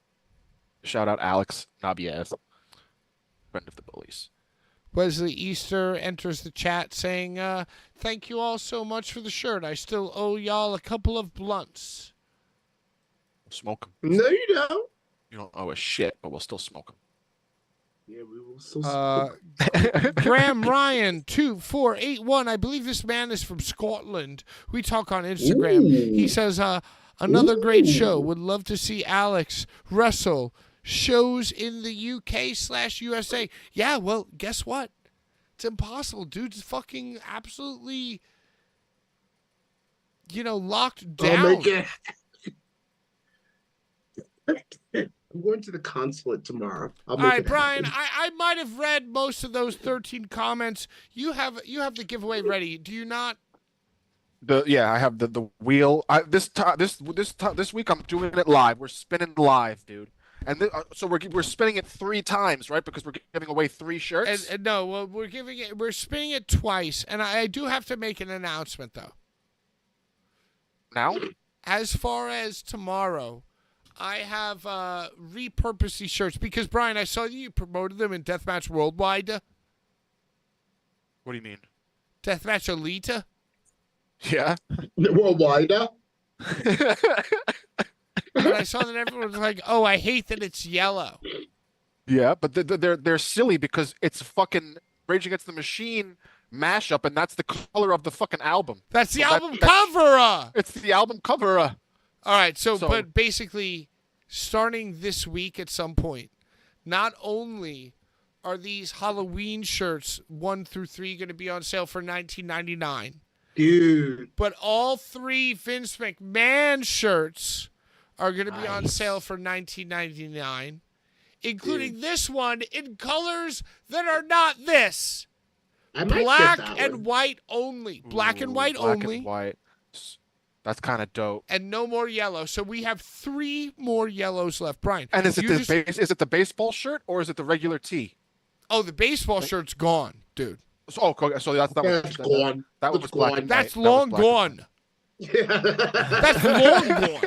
Shout out Alex Nabiev, friend of the Bullies. Wesley Easter enters the chat saying, thank you all so much for the shirt. I still owe y'all a couple of blunts. Smoke him. No, you don't. You don't owe a shit, but we'll still smoke him. Yeah, we will still smoke. Graham Ryan 2481. I believe this man is from Scotland. We talk on Instagram. Ooh. He says, another great show. Would love to see Alex wrestle. Shows in the UK/USA. Yeah, well, guess what? It's impossible. Dude's fucking absolutely, locked down. I'll make it. I'm going to the consulate tomorrow. All right, Brian, I might have read most of those 13 comments. You have the giveaway ready. Do you not? I have the wheel. This week I'm doing it live. We're spinning live, dude. And so we're spinning it 3 times, right? Because we're giving away 3 shirts. And no, well, we're spinning it twice, and I do have to make an announcement though. Now, as far as tomorrow, I have repurposed these shirts because Brian, I saw you promoted them in Deathmatch Worldwide. What do you mean? Deathmatch Elite. Yeah. Worldwide. And I saw that everyone was like, "Oh, I hate that it's yellow." Yeah, but they're silly because it's fucking Rage Against the Machine mashup, and that's the color of the fucking album. That's the album cover. It's the album cover. All right, so but basically, starting this week at some point, not only are these Halloween shirts 1 through 3 going to be on sale for $19.99, dude, but all 3 Vince McMahon shirts are going to be on sale for $19.99, including this one in colors that are not this. Black and white only. Black and white only. Black and white. That's kind of dope. And no more yellow. So we have 3 more yellows left, Brian. And is it the baseball shirt or is it the regular tee? Oh, the baseball shirt's gone, dude. So that's gone. That was black and white. That's long gone. That's long gone.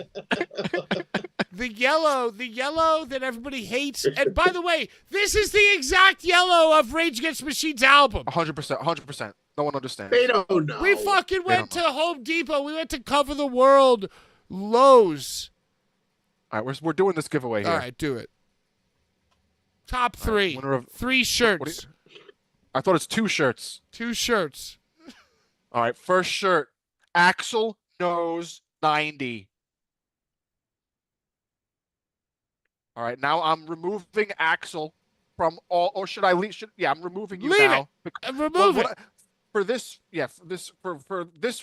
The yellow that everybody hates. And by the way, this is the exact yellow of Rage Against the Machine's album. 100%. No one understands. They don't know. We fucking went to Home Depot. We went to Cover the World, Lowe's. All right, we're doing this giveaway here. All right, do it. Top 3. Right, 3 shirts. I thought it's 2 shirts. 2 shirts. All right, first shirt. Axel Knows 90. All right, now I'm removing Axel from all. Or should I leave? I'm removing you now. Remove it. For this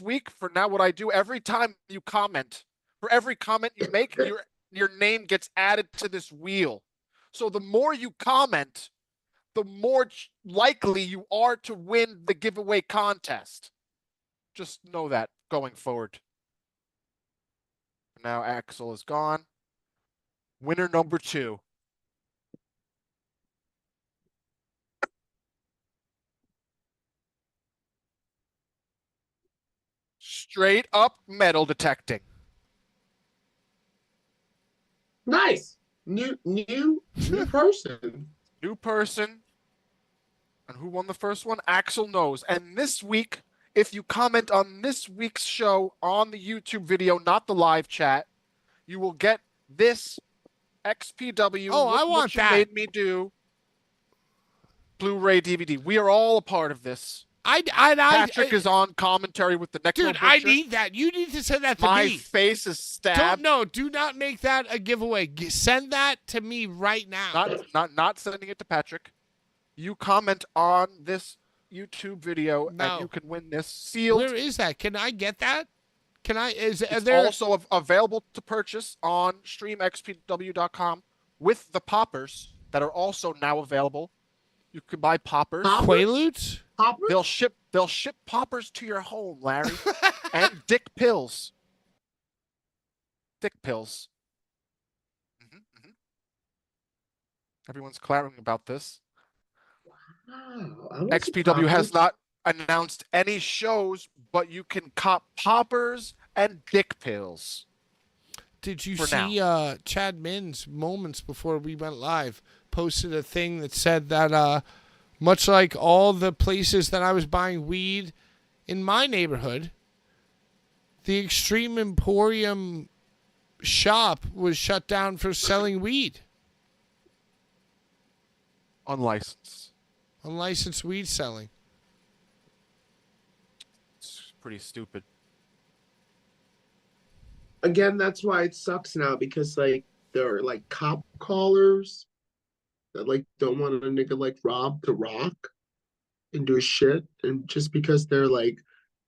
week. For now, what I do every time you comment, for every comment you make, your name gets added to this wheel. So the more you comment, the more likely you are to win the giveaway contest. Just know that going forward. Now Axel is gone. Winner number 2. Straight up metal detecting. Nice. New person. New person. And who won the first one? Axel Knows. And this week, if you comment on this week's show on the YouTube video, not the live chat, you will get this XPW. Oh, I want what you that. Made me do. Blu-ray DVD. We are all a part of this. Patrick is on commentary with the Necro Dude, Butcher. I need that. You need to send that to me. My face is stabbed. Do not make that a giveaway. Send that to me right now. Not sending it to Patrick. You comment on this YouTube video and you can win this sealed. Where is that? Can I get that? Can I? It's also available to purchase on streamxpw.com with the poppers that are also now available. You can buy poppers. Quaaludes? Poppers? They'll ship poppers to your home, Larry. And dick pills. Dick dick pills. Everyone's clamoring about this. Wow, I was XPW has surprised. not announced any shows, but you can cop poppers and dick pills. Did you For see Chad Min's moments before we went live posted a thing that said that much like all the places that I was buying weed in my neighborhood, the Extreme Emporium shop was shut down for selling weed. Unlicensed. Unlicensed weed selling. It's pretty stupid. Again, that's why it sucks now, because like there are like cop callers that like don't want a nigga like Rob to rock and do shit, and just because they're like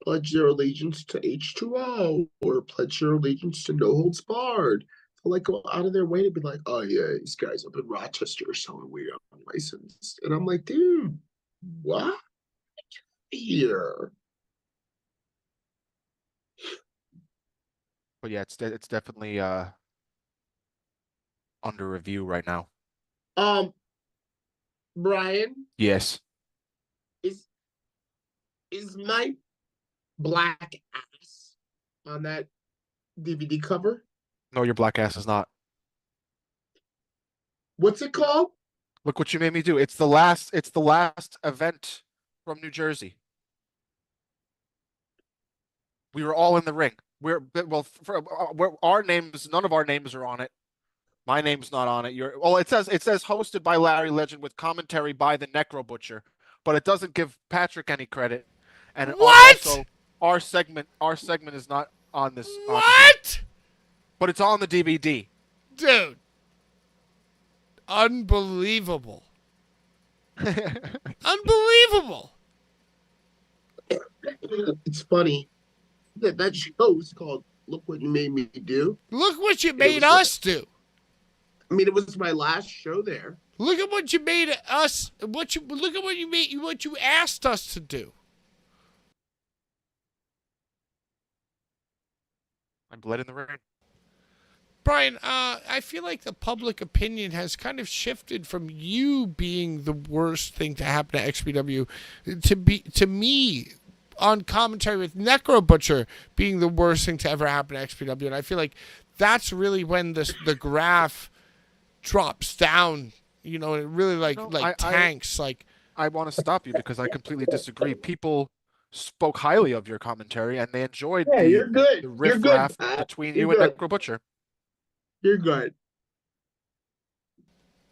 pledge their allegiance to H2O or pledge their allegiance to No Holds Barred, they'll like go out of their way to be like, oh yeah, these guys up in Rochester are selling weed unlicensed, and I'm like, dude, what here? But yeah, it's definitely under review right now. Brian, Yes. is my black ass on that DVD cover? No, your black ass is not. What's it called? Look what you made me do. It's the last event from New Jersey. We were all in the ring. Our names, none of our names are on it. My name's not on it. It says hosted by Larry Legend with commentary by the Necro Butcher, but it doesn't give Patrick any credit. And What? also our segment is not on this. What? But it's on the DVD. Dude. Unbelievable. Unbelievable. It's funny that show is called "Look What You Made Me Do." Look what you made was like- us do. I mean, it was my last show there. Look at what you made us. Look at what you asked us to do. I bled in the ring. Brian, I feel like the public opinion has kind of shifted from you being the worst thing to happen to XPW to me on commentary with Necro Butcher being the worst thing to ever happen to XPW, and I feel like that's really when the graph drops down, and it really tanks. I want to stop you because I completely disagree. People spoke highly of your commentary and they enjoyed You're good. the You're good, riff-raff Pat. between You're you good. and Necro Butcher. You're good.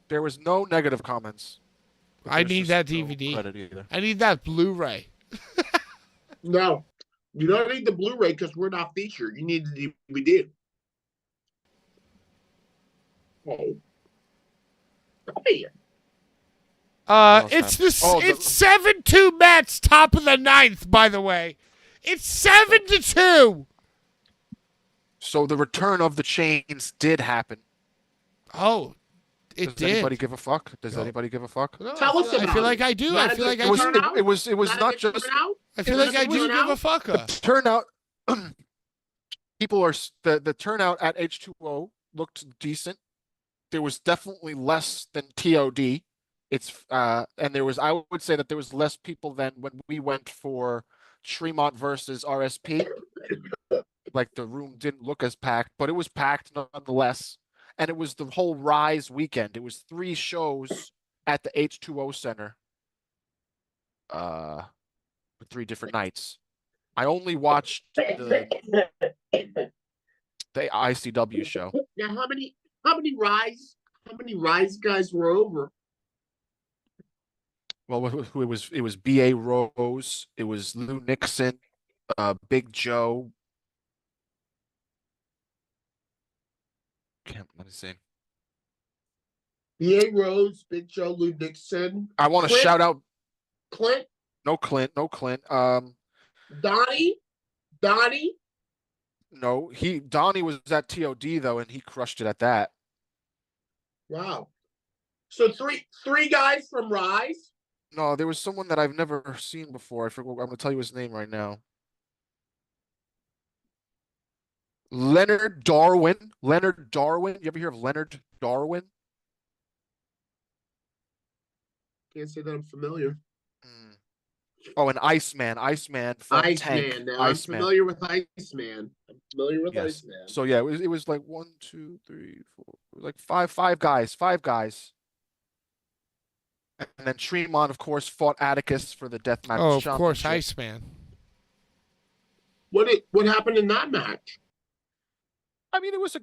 There was no negative comments. I need that No DVD. credit either. I need that Blu-ray. No, you don't need the Blu-ray because we're not featured. You need the DVD. Oh. Hey. It's 7-2 Mets, top of the ninth, by the way. It's 7-2. So the return of the chains did happen. Oh, it Does did. anybody give a fuck? Does No. anybody give a fuck? No, Tell us I about feel it. like I do. Not I a feel good like I do. turnout? It was not a good just turnout? I feel like I do give a fuck. turnout. People are the turnout at H2O looked decent. There was definitely less than TOD. And I would say that there was less people than when we went for Tremont versus RSP. Like the room didn't look as packed, but it was packed nonetheless. And it was the whole Rise weekend. It was 3 shows at the H2O Center. For 3 different nights. I only watched the ICW show. Now, how many Rise guys were over? Well, it was B.A. Rose, it was Lou Nixon, Big Joe. Let me see. B.A. Rose, Big Joe, Lou Nixon. I want to shout out Clint. No Clint. Donnie. No, Donnie was at TOD though, and he crushed it at that. Wow. So three guys from Rise. No, there was someone that I've never seen before. I forgot. I'm gonna tell you his name right now. Leonard Darwin. Leonard Darwin. You ever hear of Leonard Darwin? Can't say that I'm familiar. Mm. Oh, and Iceman. Iceman fought Tank. Iceman. Now I'm Iceman. familiar with Iceman. I'm familiar with Yes. Iceman. So yeah, it was like 1, 2, 3, 4, like five guys. And then Tremont, of course, fought Atticus for the Deathmatch Oh, of course, championship. Iceman. What happened in that match? I mean, it was a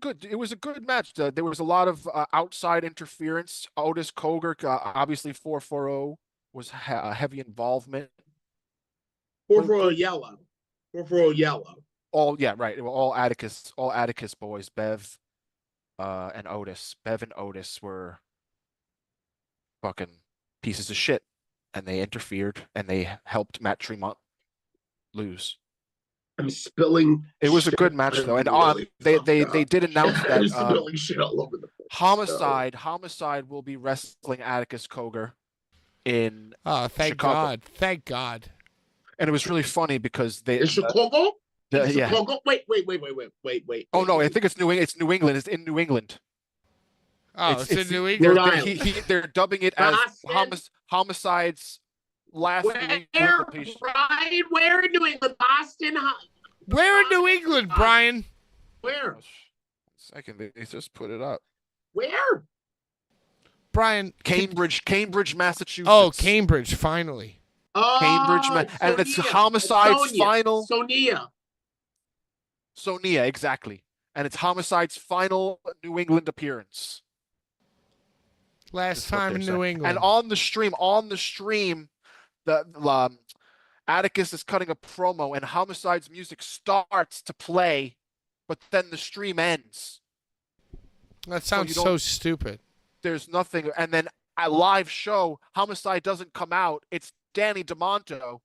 good match. There was a lot of outside interference. Otis Cogar, obviously 440 was heavy involvement. 440 yellow. 440 yellow. All yeah, right. All Atticus boys. Bev, and Otis. Bev and Otis were fucking pieces of shit, and they interfered and they helped Matt Tremont lose. I'm spilling. It was a good match though, and really they did announce that I'm spilling shit all over the place. Homicide will be wrestling Atticus Cogar in Thank Chicago. God. Thank God. And it was really funny because they In Chicago? yeah. Chicago? Wait. Oh no, I think it's New England. It's in New England. Oh, it's in New England. Rhode Island. They're dubbing it as Homicide's last New England location. Brian, where in New England? Boston? Where in New England, Brian? Where? Second, they just put it up. Where? Brian. Cambridge, Massachusetts. Oh, Cambridge, finally. Oh, Cambridge, and it's Homicide's final. Sonia, exactly. And it's Homicide's final New England appearance. Last time in New England. And on the stream, the Atticus is cutting a promo, and Homicide's music starts to play, but then the stream ends. That sounds so stupid. There's nothing, and then a live show, Homicide doesn't come out. It's Danny DeMonto,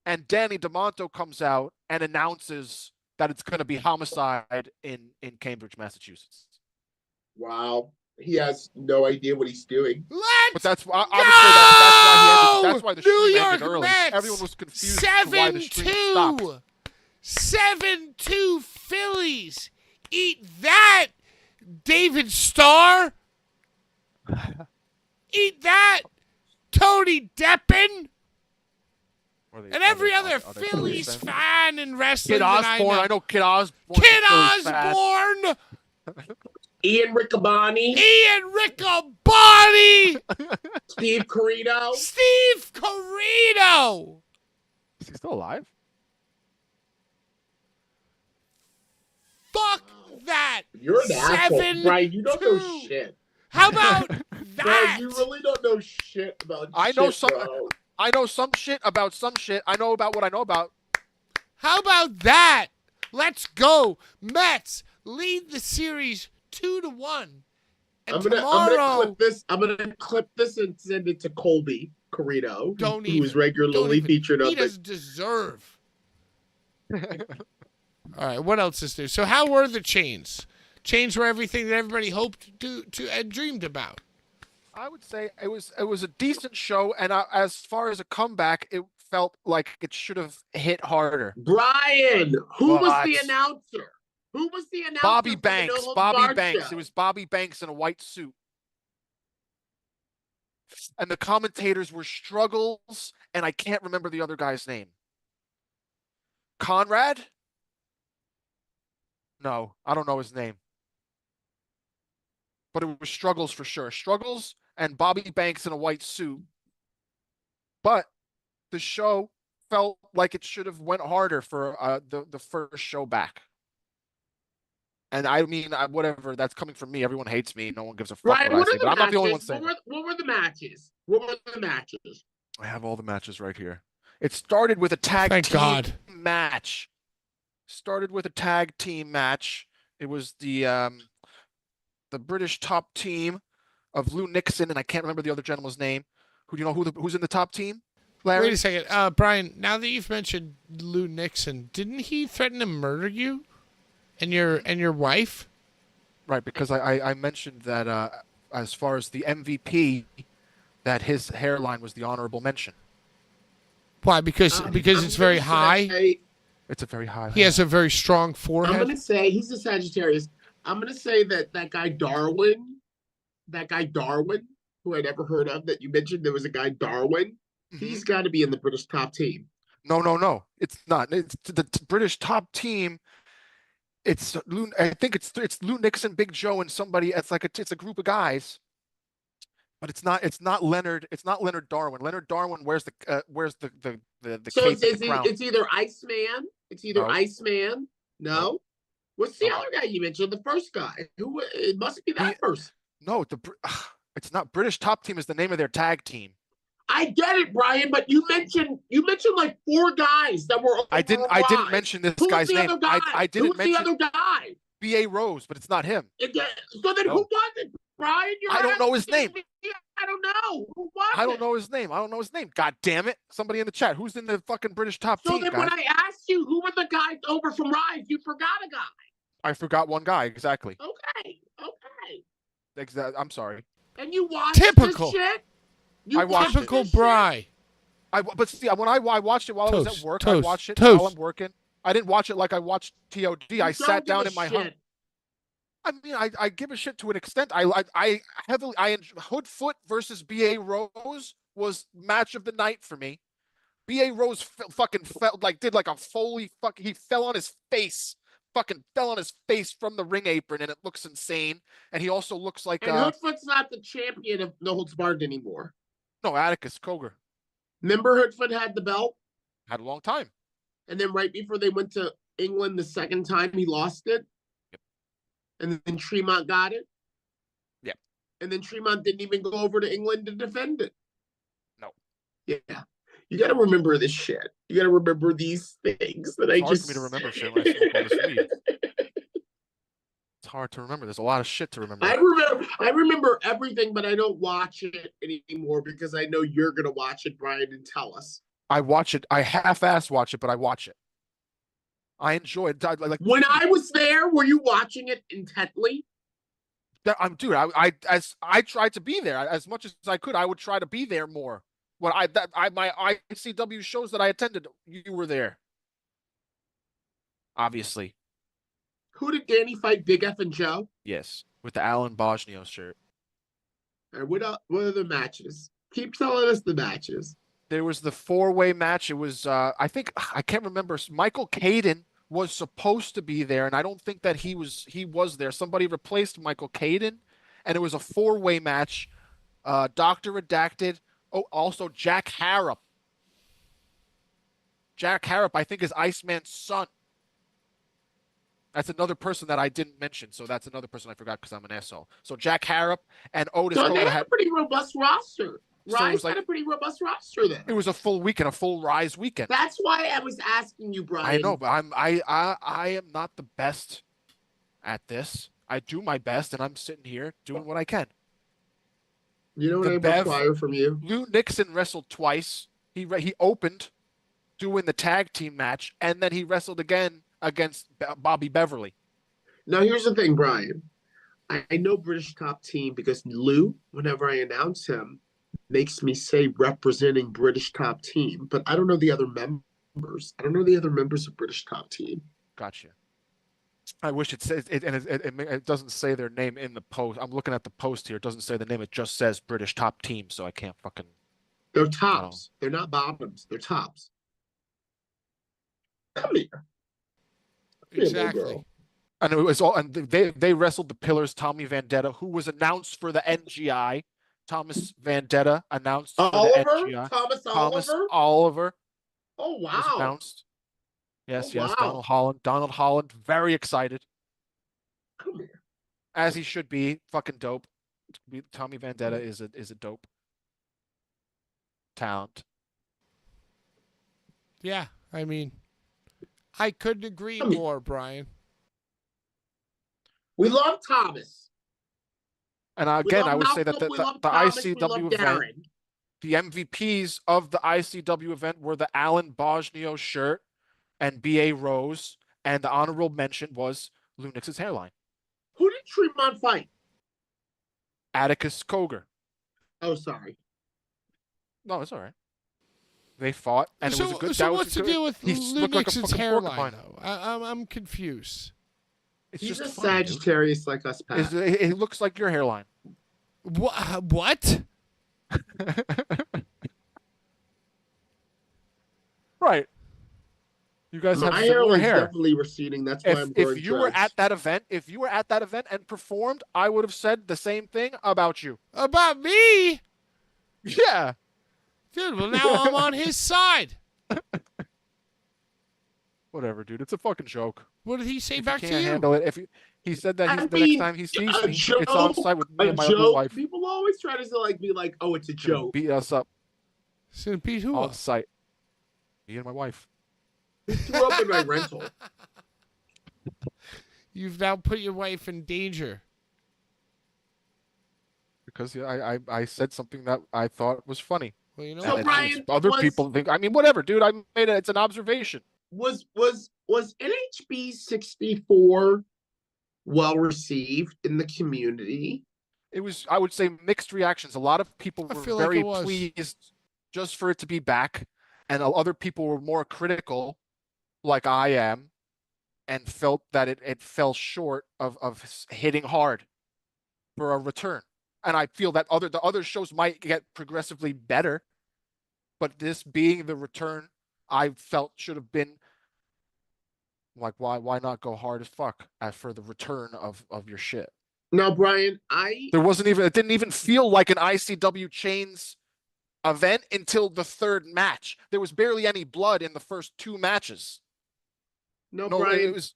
and Danny DeMonto comes out and announces that it's going to be Homicide in Cambridge, Massachusetts. Wow. He has no idea what he's doing. But that's obviously that's why the stream ended early. Mets, Everyone was confused as to why the stream stopped. 7-2 Phillies. Eat that, David Starr. Eat that, Tony Deppen. And every other Phillies fan in wrestling. Kid Osborne. I know Kid Osborne. Kid Osborne. Ian Riccaboni. Steve Corino. Is he still alive? Fuck that. You're an asshole, Brian. You don't know shit. How about that? Brian, you really don't know shit about bro. I know some shit about some shit. I know about what I know about. How about that? Let's go. Mets lead the series 2-1. And I'm gonna clip this and send it to Colby Corino, who is regularly featured on. He doesn't deserve. All right, what else is there? So how were the chains? Chains were everything that everybody hoped to and dreamed about. I would say it was a decent show, and as far as a comeback, it felt like it should have hit harder. Brian, who was the announcer? Who was the announcer? Bobby Banks. Bobby Banks. It was Bobby Banks in a white suit. And the commentators were Struggles, and I can't remember the other guy's name. Conrad? No, I don't know his name. But it was Struggles for sure. Struggles and Bobby Banks in a white suit. But the show felt like it should have went harder for the first show back. And I mean, whatever, that's coming from me. Everyone hates me. No one gives a fuck what I say. But I'm not the only one saying it. What were the matches? What were the matches? I have all the matches right here. It started with a tag team match. It was the British top team of Lou Nixon, and I can't remember the other gentleman's name. Who do you know who's in the top team? Larry? Wait a second, Brian. Now that you've mentioned Lou Nixon, didn't he threaten to murder you and your wife? Right, because I mentioned that as far as the MVP, that his hairline was the honorable mention. Why? Because it's very high. It's a very high. He has a very strong I'm forehead. gonna say he's a Sagittarius. I'm gonna say that guy Darwin, who I never heard of, that you mentioned, there was a guy Darwin. He's got to be in the British top team. No. It's not. It's the British top team. It's Lou. I think it's Lou Nixon, Big Joe, and somebody. It's a group of guys. But it's not Leonard. It's not Leonard Darwin. Leonard Darwin wears the So cape and the crown. it's either Iceman. It's either No. Iceman. No. No. What's the No. other guy you mentioned? The first guy. Who? It must be that person. No, it's not. British top team is the name of their tag team. I get it, Brian, but you mentioned like 4 guys that were. I didn't mention this guy's name. I didn't mention the other guy. B.A. Rose, but it's not him. So then who was it, Brian? I don't know his name. I don't know. Who was it? I don't know his name. God damn it. Somebody in the chat. Who's in the fucking British top team, So then guys? when I asked you who were the guys over from Rise, you forgot a guy. I forgot one guy, exactly. Okay. I'm sorry. And you watched Typical. this shit? I watched Typical Bry. But see, when I watched it while I was at work, I watched it Toast. while I'm working. I didn't watch it like I watched TOD. I sat down in my home. I mean, I give a shit to an extent. Hoodfoot versus B.A. Rose was match of the night for me. B.A. Rose fucking felt like did like a Foley he fell on his face. Fucking fell on his face from the ring apron, and it looks insane. And he also looks like And Hoodfoot's not the champion of No Holds Barred anymore. No, Atticus Cogar. Remember Hoodfoot had the belt? Had a long time. And then right before they went to England the second time, he lost it. Yep. And then Tremont got it. Yep. And then Tremont didn't even go over to England to defend it. No. Yeah. You got to remember this shit. You got to remember these things that it's I hard just. for me to remember shit when I smoke all this weed. It's hard to remember. There's a lot of shit to remember. I remember everything, but I don't watch it anymore because I know you're gonna watch it, Brian, and tell us. I watch it. I half-ass watch it, but I watch it. I enjoy it. Like when I was there, were you watching it intently? Dude, I tried to be there as much as I could. I would try to be there more. When my ICW shows that I attended, you were there. Obviously. Who did Danny fight? Big F and Joe? Yes, with the Alan Bosnio shirt. All right, what are the matches? Keep telling us the matches. There was the 4-way match. It was I can't remember. Michael Caden was supposed to be there, and I don't think that he was there. Somebody replaced Michael Caden, and it was a 4-way match. Dr. Redacted. Oh, also Jack Harrop. Jack Harrop, I think, is Iceman's son. That's another person that I didn't mention, so that's another person I forgot because I'm an asshole. So Jack Harrop and Otis. So they had a pretty robust roster. Rise had a pretty robust roster then. It was a full weekend, a full Rise weekend. That's why I was asking you, Brian. I know, but I am not the best at this. I do my best, and I'm sitting here doing what I can. You know what I require from you? Lou Nixon wrestled twice. He opened doing the tag team match, and then he wrestled again against Bobby Beverly. Now, here's the thing, Brian. I know British top team because Lou, whenever I announce him, makes me say representing British top team, but I don't know the other members. I don't know the other members of British top team. Gotcha. I wish it says it, and it doesn't say their name in the post. I'm looking at the post here. It doesn't say the name. It just says British top team, so I can't fucking. They're tops. They're not bottoms. They're tops. Come here. Exactly. And it was all, and they wrestled the Pillars. Tommy Vendetta, who was announced for the NGI. Thomas Vendetta announced for the NGI. Thomas Oliver. Oh wow! Was announced. Yes, wow. Donald Holland, very excited. Come here. As he should be. Fucking dope. Tommy Vendetta is a dope talent. Yeah, I mean, I couldn't agree more, Brian. We love Thomas. And again, I would say that the Thomas, ICW event, the MVPs of the ICW event were the Alan Bosnio shirt and B.A. Rose, and the honorable mention was Lou Nix's hairline. Who did Tremont fight? Atticus Cogar. Oh, sorry. No, it's all right. They fought, and it was a good. So that what's was the good, deal with he Lou looked like a Nixon's fucking hairline, porcupine. though? I'm confused. It's He's just a funny, dude. Sagittarius like us, Pat. It looks like your hairline. What? Right. You guys have My similar hairline's hair. definitely receding. That's why I'm If growing you were dreads. at that event, and performed, I would have said the same thing about you. About me? Yeah. Dude, well, now I'm on his side. Whatever, dude. It's a fucking joke. What did he say If back you to can't you? handle it, the next time he sees a me, joke, it's on site with me a and my other joke. wife. People always try to be like, "Oh, it's a Gonna joke." beat us up So beat who on up? site. Me and my wife. They threw up in my rental. You've now put your wife in danger. Because I said something that I thought was funny. Well, you know So what? Brian, Other people think. I mean, whatever, dude. It's an observation. was NHB 64 well received in the community? It was, I would say, mixed reactions. A lot of people I were feel like very it was. pleased just for it to be back, and other people were more critical, like I am, and felt that it fell short of hitting hard for a return. And I feel that the other shows might get progressively better, but this being the return, I felt should have been like, why not go hard as fuck for the return of your shit. Now, Brian, It didn't even feel like an ICW Chains event until the third match. There was barely any blood in the first two matches. no, No, Brian, it was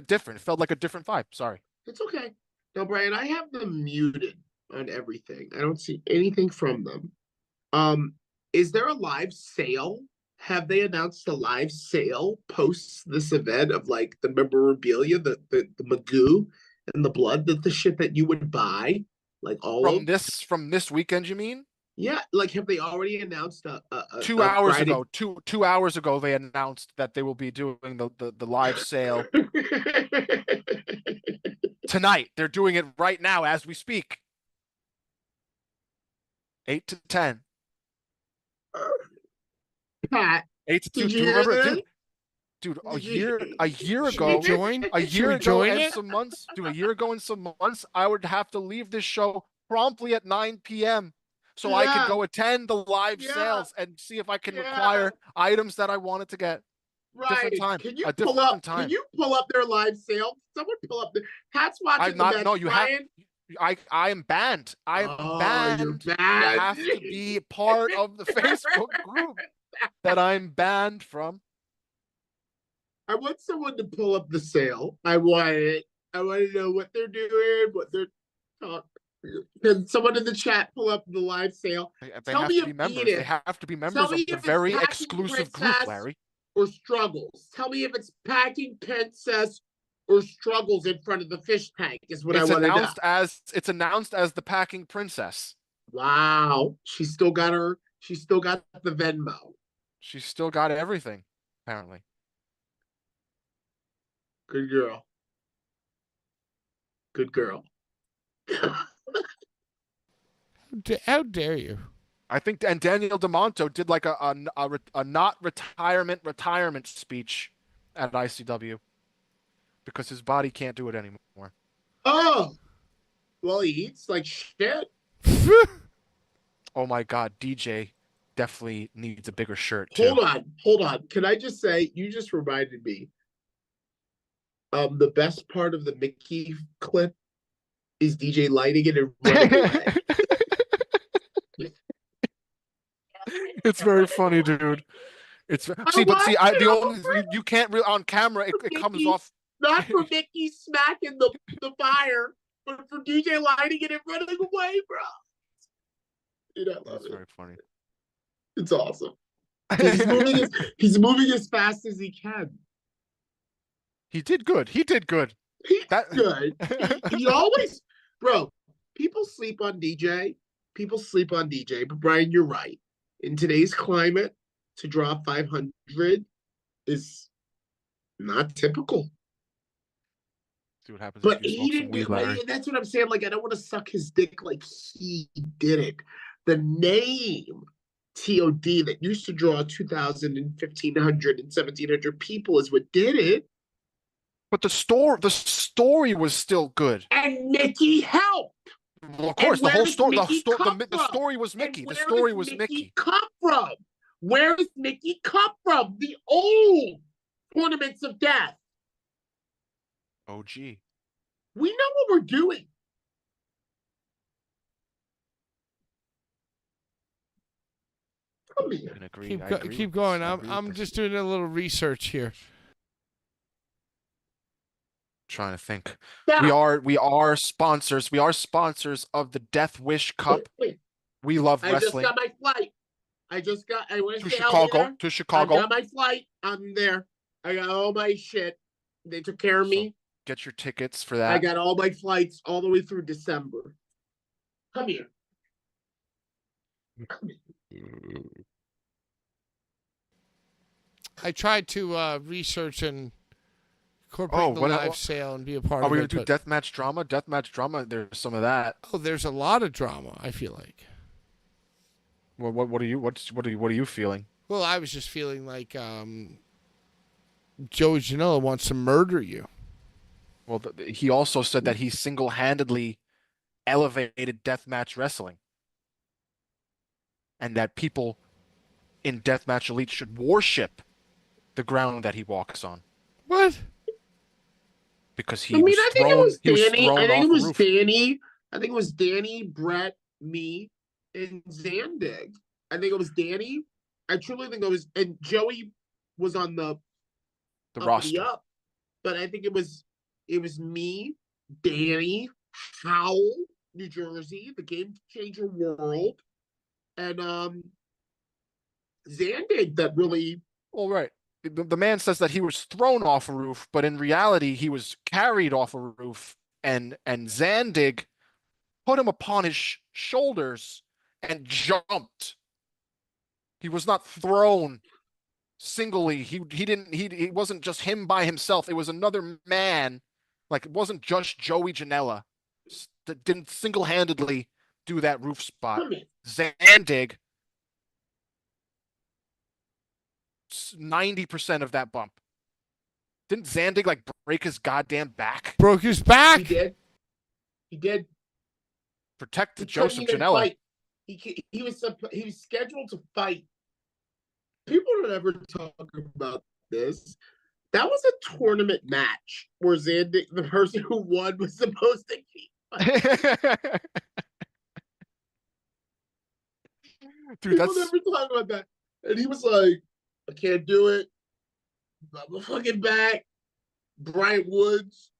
different. It felt like a different vibe. Sorry. it's okay. No, Brian, I have them muted on everything. I don't see anything from them. Is there a live sale? Have they announced a live sale post this event of like the memorabilia, the magoo and the blood, the shit that you would buy, like all From this weekend, you mean? Yeah, like have they already announced a 2 hours Friday... ago? 2 hours ago, they announced that they will be doing the live sale tonight. They're doing it right now as we speak. 8 to 10. Pat, 8 to 2. did Do you you hear remember, that? dude? A Did you- year Should we ago, join? a Should year we ago join and it? some months, dude. A year ago and some months, I would have to leave this show promptly at 9 p.m. so I could Yeah. go attend the live Yeah. sales and see if I can Yeah. acquire items that I wanted to get. Right. Different time. Can you A pull different up? time. Can you pull up their live sale? Someone pull up. Pat's watching I'm not. the match. No, you have. Brian. I am banned. I am Oh, banned. you're banned. You have to be part of the Facebook group that I'm banned from. I want someone to pull up the sale. I want it. I want to know what they're doing, what they're talking. Can someone in the chat pull up the live sale? They Tell have me to be if members. Edith- They have to be Tell members me of the if it's very Packing exclusive group, Princess Larry. or Struggles. Tell me if it's Packing Princess or Struggles in front of the fish tank is what I want to know. It's announced as the Packing Princess. Wow. She's still got the Venmo. She's still got everything, apparently. Good girl. Good girl. How dare you? I think, and Daniel DeMonto did like a not retirement speech at ICW because his body can't do it anymore. Oh, well, he eats like shit. Oh my God, DJ definitely needs a bigger shirt too. Hold on. Can I just say, you just reminded me. The best part of the Mickey clip is DJ lighting it and running away. It's very funny, dude. You can't really on camera. It comes off. Not for Mickey smacking the fire, but for DJ lighting it and running away, bro. Dude, I love That's it. very funny. It's awesome. He's moving as fast as he can. He did good. He's good. Good. He always, bro. People sleep on DJ. But Brian, you're right. In today's climate, to draw 500 is not typical. See what happens. But if you he smoke some didn't weed, do Larry. it. That's what I'm saying. Like, I don't want to suck his dick like he did it. The name TOD that used to draw 2,000 and 1,500 and 1,700 people is what did it. But the story was still good. And Mickey helped. Well, of course, the whole story, the from? story was Mickey. And The where story does was Mickey. come from? Where does Mickey come from? The old tournaments of death. Oh, gee. We know what we're doing. Come here. I can agree. Keep, I go, agree keep with going. this. I agree I'm with just this. doing a little research here. Trying to think. Stop. We are sponsors. We are sponsors of the Death Wish Cup. Wait, We love I just wrestling. got my flight. I want To to say I'll be there. Chicago. To I Chicago. got my flight. I'm there. I got all my shit. They took care of me. Get your tickets for I that. got all my flights all the way through December. Come here. I tried to research and incorporate the live sale and be a part Are of we it. gonna do deathmatch drama? Deathmatch drama. There's some of that. Oh, there's a lot of drama, I feel like. Well, what are you feeling? Well, I was just feeling like Joey Janela wants to murder you. Well, he also said that he single-handedly elevated deathmatch wrestling, and that people in deathmatch elite should worship the ground that he walks on. What? Because he I was think thrown. it was He was Danny. thrown I think off it a was roof. Danny. I think it was Danny, Brett, me, and Zandig. I think it was Danny. I truly think it was, and Joey was on the roster. Up, but I think it was me, Danny, Howell, New Jersey, the Game Changer World, and Zandig that really. All right. The man says that he was thrown off a roof, but in reality, he was carried off a roof, and Zandig put him upon his shoulders and jumped. He was not thrown singly. He wasn't just him by himself. It was another man. Like, it wasn't just Joey Janela that didn't single-handedly do that roof spot. Zandig, 90% of that bump. Didn't Zandig like break his goddamn back? Broke his back. He did. Protect Joseph Janela. Fight. He was scheduled to fight. People don't ever talk about this. That was a tournament match where Zandig, the person who won, was supposed to keep fighting. Dude, people never talk about that. And he was like, I can't do it. I'm fucking back. Brian Woods,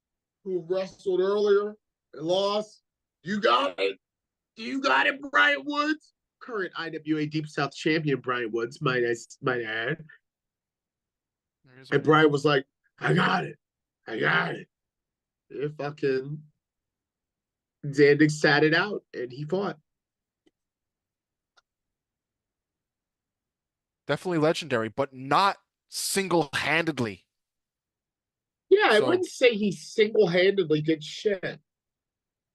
who wrestled earlier and lost. You got it. You got it, Brian Woods. Current IWA Deep South champion, Brian Woods, might add. And Brian was like, I got it. I got it. And fucking Zandig sat it out and he fought. Definitely legendary, but not single-handedly. Yeah, I wouldn't say he single-handedly did shit.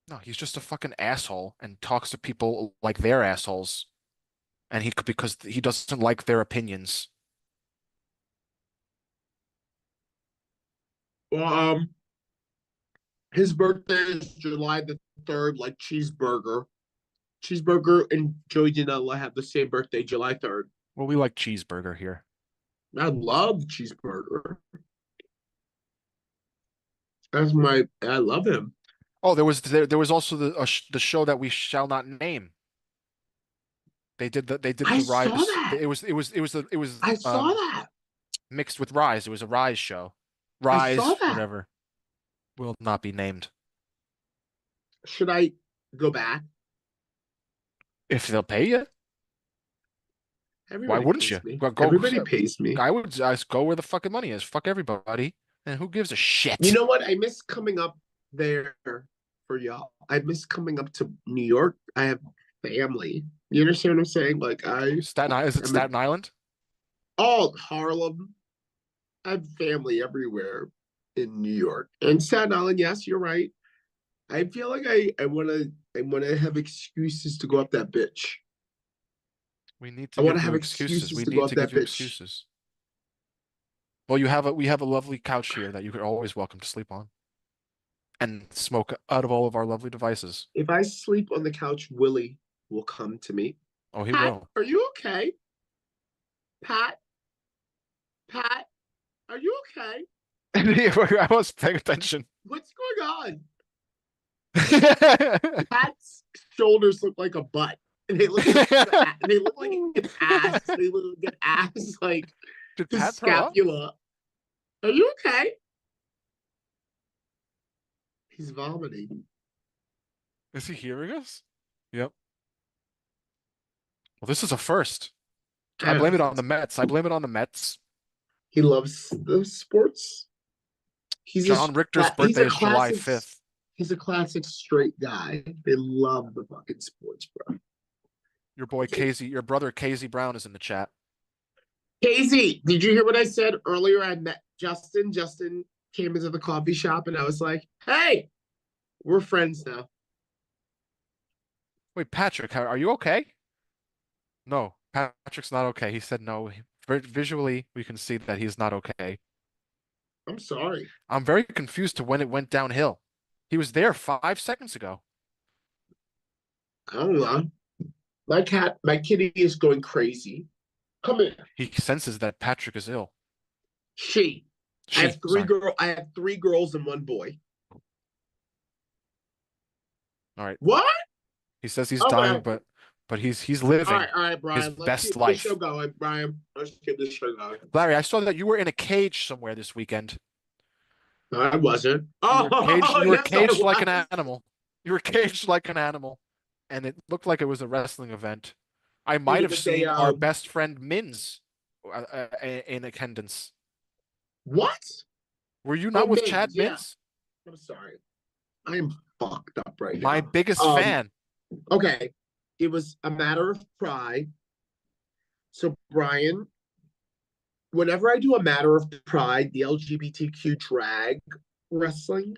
No, he's just a fucking asshole and talks to people like they're assholes. And because he doesn't like their opinions. Well, his birthday is July the 3rd, like Cheeseburger. Cheeseburger and Joey Janela have the same birthday, July 3rd. Well, we like Cheeseburger here. I love Cheeseburger. I love him. Oh, there was also the show that we shall not name. They did the Rise. Saw that. It was I saw that mixed with Rise. It was a Rise show. Rise, whatever, will not be named. Should I go back? If they'll pay you. Everybody Why wouldn't you? Everybody pays me. I would just go where the fucking money is. Fuck everybody. And who gives a shit? You know what? I miss coming up there for y'all. I miss coming up to New York. I have family. You understand what I'm saying? Like Staten Island. Is it Staten Island? Oh, Harlem. I have family everywhere in New York. And Staten Island, yes, you're right. I feel like I wanna have excuses to go up that bitch. We need I to want give to have you excuses. excuses We to go need up to that give you bitch. excuses. Well, we have a lovely couch here that you are always welcome to sleep on and smoke out of all of our lovely devices. If I sleep on the couch, Willie will come to me. Oh, he Pat, will. are you okay? Pat, Pat, are you okay? I was paying attention. What's going on? Pat's shoulders look like a butt. And they look like they look like an ass. They look like an ass, like Did his Pat throw up? scapula. Are you okay? He's vomiting. Is he hearing us? Yep. Well, this is a first. I blame it on the Mets. I blame it on the Mets. He loves the sports. John Richter's birthday is July 5th. He's a classic straight guy. They love the fucking sports, bro. Your boy Casey, your brother Casey Brown is in the chat. Casey, did you hear what I said earlier? I met Justin. Justin came into the coffee shop and I was like, hey, we're friends now. Wait, Patrick, are you okay? No, Patrick's not okay. He said no. Visually, we can see that he's not okay. I'm sorry. I'm very confused to when it went downhill. He was there 5 seconds ago. I don't know. My kitty is going crazy. Come here. He senses that Patrick is ill. I have Sorry. I have 3 girls and 1 boy. All right. What? He says he's Okay. dying, but he's living All right, Brian. his Let's best keep life. this show going, Brian. Let's keep this show going. Larry, I saw that you were in a cage somewhere this weekend. No, I wasn't. You were Yes, caged I like an was. animal. You were caged like an animal, and it looked like it was a wrestling event. I might have seen our best friend Mins in attendance. What? Were you not with Mins, Chad yeah. Mins? I'm sorry. I am fucked up right now. My biggest fan. Okay. It was a matter of pride. So, Brian, whenever I do a matter of pride, the LGBTQ drag wrestling,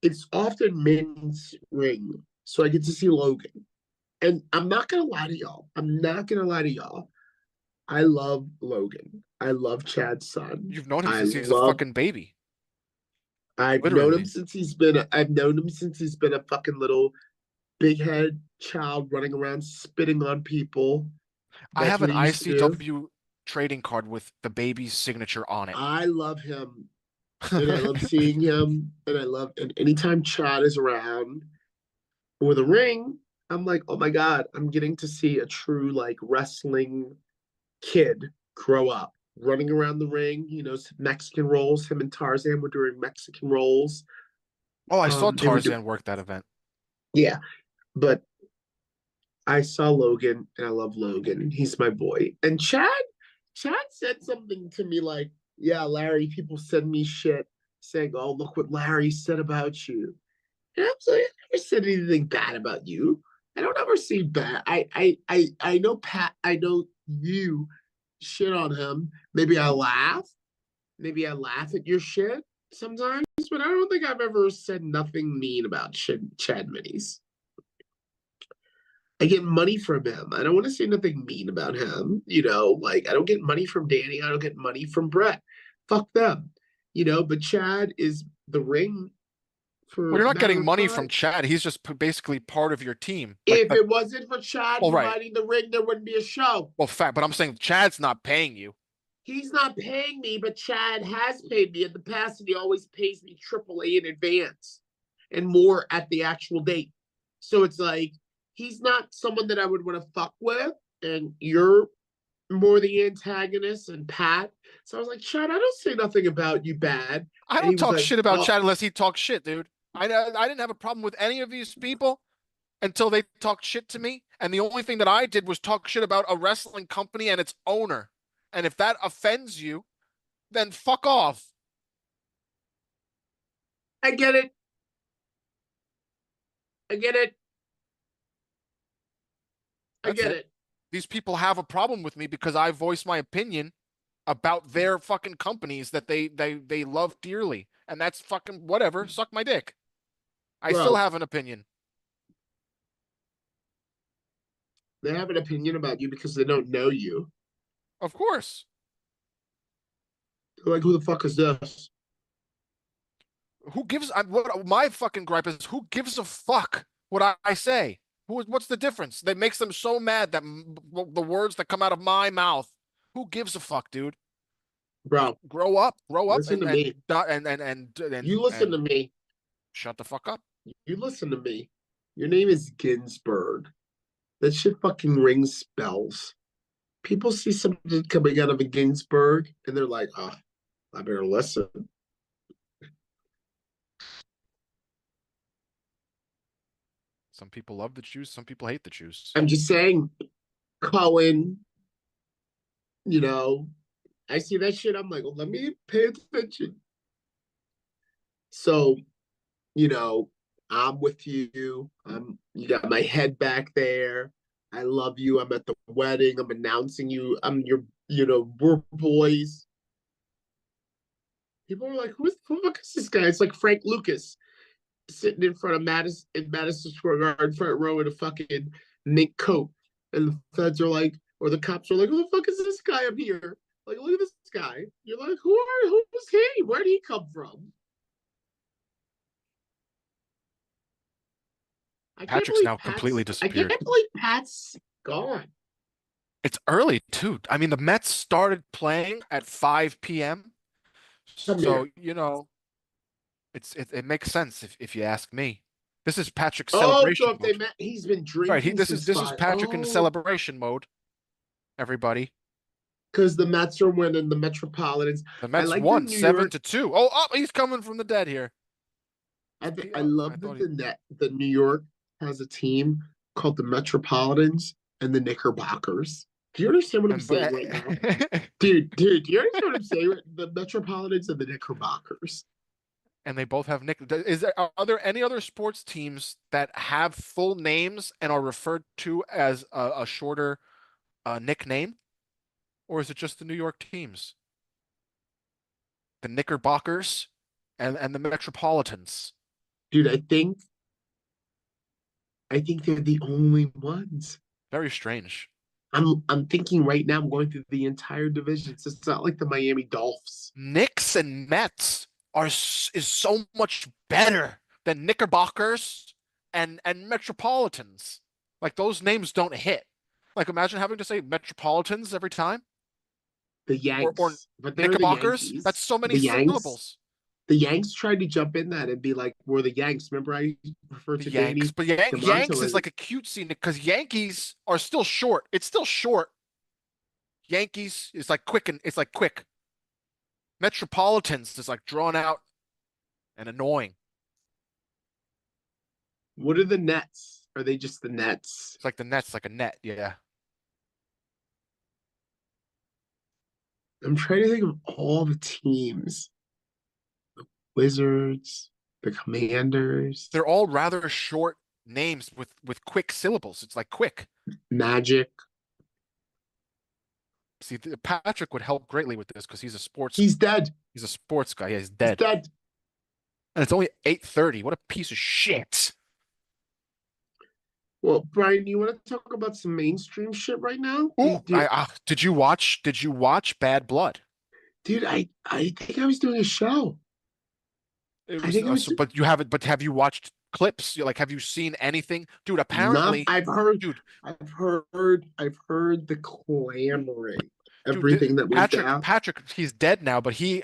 it's often men's ring. So I get to see Logan. And I'm not going to lie to y'all. I love Logan. I love Chad's son. You've known him since he's a fucking baby. I've known him since he's been a fucking little big head child running around spitting on people. I have an ICW trading card with the baby's signature on it. I love him. And I love seeing him. And anytime Chad is around or the ring, I'm like, oh my God, I'm getting to see a true like wrestling kid grow up, running around the ring, Mexican rolls. Him and Tarzan were doing Mexican rolls. Oh, I saw Tarzan work that event. Yeah, but I saw Logan and I love Logan. He's my boy. And Chad said something to me like, yeah, Larry, people send me shit saying, oh, look what Larry said about you. And I was like, I never said anything bad about you. I don't ever see bad. I know Pat, I know you shit on him. Maybe I laugh. Maybe I laugh at your shit sometimes, but I don't think I've ever said nothing mean about Chad Minis. I get money from him. I don't want to say nothing mean about him. Like I don't get money from Danny. I don't get money from Brett. Fuck them. But Chad is the ring for. Well, you're not getting money from Chad. He's just basically part of your team. If it wasn't for Chad providing the ring, there wouldn't be a show. Well, but I'm saying Chad's not paying you. He's not paying me, but Chad has paid me in the past, and he always pays me AAA in advance and more at the actual date. So it's like, he's not someone that I would want to fuck with, and you're more the antagonist and Pat. So I was like, Chad, I don't say nothing about you bad. I don't talk shit about Chad unless he talks shit, dude. I didn't have a problem with any of these people until they talked shit to me. And the only thing that I did was talk shit about a wrestling company and its owner. And if that offends you, then fuck off. I get it. I get it. These people have a problem with me because I voice my opinion about their fucking companies that they love dearly. And that's fucking whatever. Suck my dick. I still have an opinion. They have an opinion about you because they don't know you. Of course. They're like, who the fuck is this? Who gives? What my fucking gripe is, who gives a fuck what I say? What's the difference? That makes them so mad that the words that come out of my mouth. Who gives a fuck, dude? Bro, Grow up, listen to me. You listen to and me. shut the fuck up. You listen to me. Your name is Ginsburg. That shit fucking rings bells. People see something coming out of a Ginsburg and they're like, oh, I better listen. Some people love the juice, some people hate the juice. I'm just saying, Cohen, you know, I see that shit. I'm like, well, let me pay attention. So, you know, I'm with you. You got my head back there. I love you. I'm at the wedding. I'm announcing you. I'm your, we're boys. People are like, who the fuck is this guy? It's like Frank Lucas sitting in front of Madison Square Garden, front row in a fucking mink coat. And the feds are like, or the cops are like, who the fuck is this guy up here? Like, look at this guy. You're like, who's he? Where did he come from? Patrick's now completely disappeared. I can't believe Pat's gone. It's early too. I mean, the Mets started playing at 5 p.m. So, it makes sense if you ask me. This is Patrick's celebration so if they mode. met, he's been drinking. Right, this is Patrick in celebration mode. Everybody. Because the Mets are winning, the Metropolitans. The Mets won 7-2. Oh, he's coming from the dead here. I love that the New York has a team called the Metropolitans and the Knickerbockers. Do you understand what I'm saying right now? Dude, do you understand what I'm saying? The Metropolitans and the Knickerbockers. And they both have are there any other sports teams that have full names and are referred to as a shorter nickname? Or is it just the New York teams? The Knickerbockers and the Metropolitans. Dude, I think they're the only ones. Very strange. I'm thinking right now, I'm going through the entire divisions. It's not like the Miami Dolphins. Knicks and Mets is so much better than Knickerbockers and Metropolitans. Like, those names don't hit. Like, imagine having to say Metropolitans every time. The Yanks, but Knickerbockers. That's so many syllables. The Yanks tried to jump in that and be like, "We're the Yanks." Remember, I referred to Yanks, but Yanks is like a cutesy because Yankees are still short. It's still short. Yankees is like quick, and it's like quick. Metropolitans is like drawn out and annoying. What are the Nets? Are they just the Nets? It's like the Nets, like a net, yeah. I'm trying to think of all the teams. The Wizards, the Commanders. They're all rather short names with quick syllables. It's like quick. Magic. See, Patrick would help greatly with this because he's a sports. He's dead. He's a sports guy. Yeah, he's dead. He's dead. And it's only 8:30. What a piece of shit. Well, Brian, you want to talk about some mainstream shit right now? Ooh, did you watch Bad Blood? Dude, I think I was doing a show. But you haven't. But have you watched clips? Like, have you seen anything, dude? Apparently, I've heard the clamoring, everything that went down. Patrick, he's dead now, but he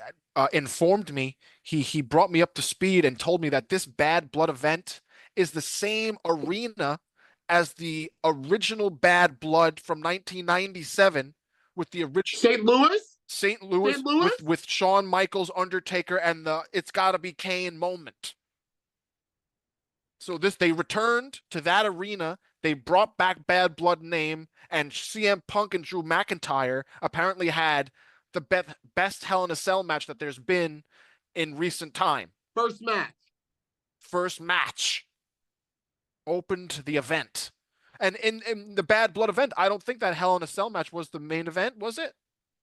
informed me. He brought me up to speed and told me that this Bad Blood event is the same arena as the original Bad Blood from 1997 with the original St. Louis with Shawn Michaels, Undertaker, and the "It's Gotta Be Kane" moment. So they returned to that arena. They brought back Bad Blood name, and CM Punk and Drew McIntyre apparently had the best Hell in a Cell match that there's been in recent time. First match. Opened the event. And in the Bad Blood event, I don't think that Hell in a Cell match was the main event, was it?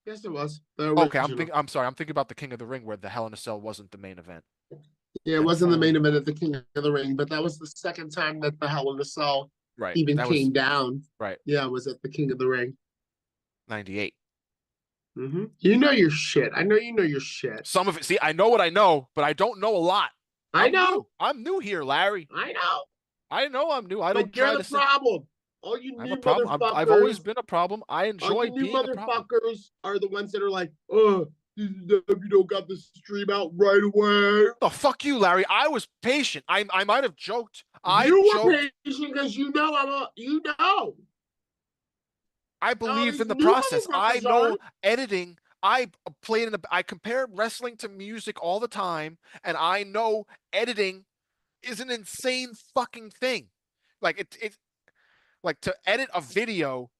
Yes, it was. Okay, I'm sorry. I'm thinking about the King of the Ring, where the Hell in a Cell wasn't the main event. Yeah, it wasn't the main event of the King of the Ring, but that was the second time that the Hell in a Cell Right. even That came was down. right. Yeah, was at the King of the Ring. 98. You know your shit. I know you know your shit. Some of it. See, I know what I know, but I don't know a lot. I know. New. I'm new here, Larry. I know. I know I'm new. I don't But you're try the to say problem. All you I'm a new problem. motherfuckers. I've always been a problem. I all enjoy you new being a problem. motherfuckers are the ones that are like, oh, you don't got the stream out right away. The fuck you, Larry. I was patient. I might have joked. You were patient because you know you know. I believe in these the new process. I motherfuckers know aren't. editing. I compare wrestling to music all the time, and I know editing is an insane fucking thing. Like it like to edit a video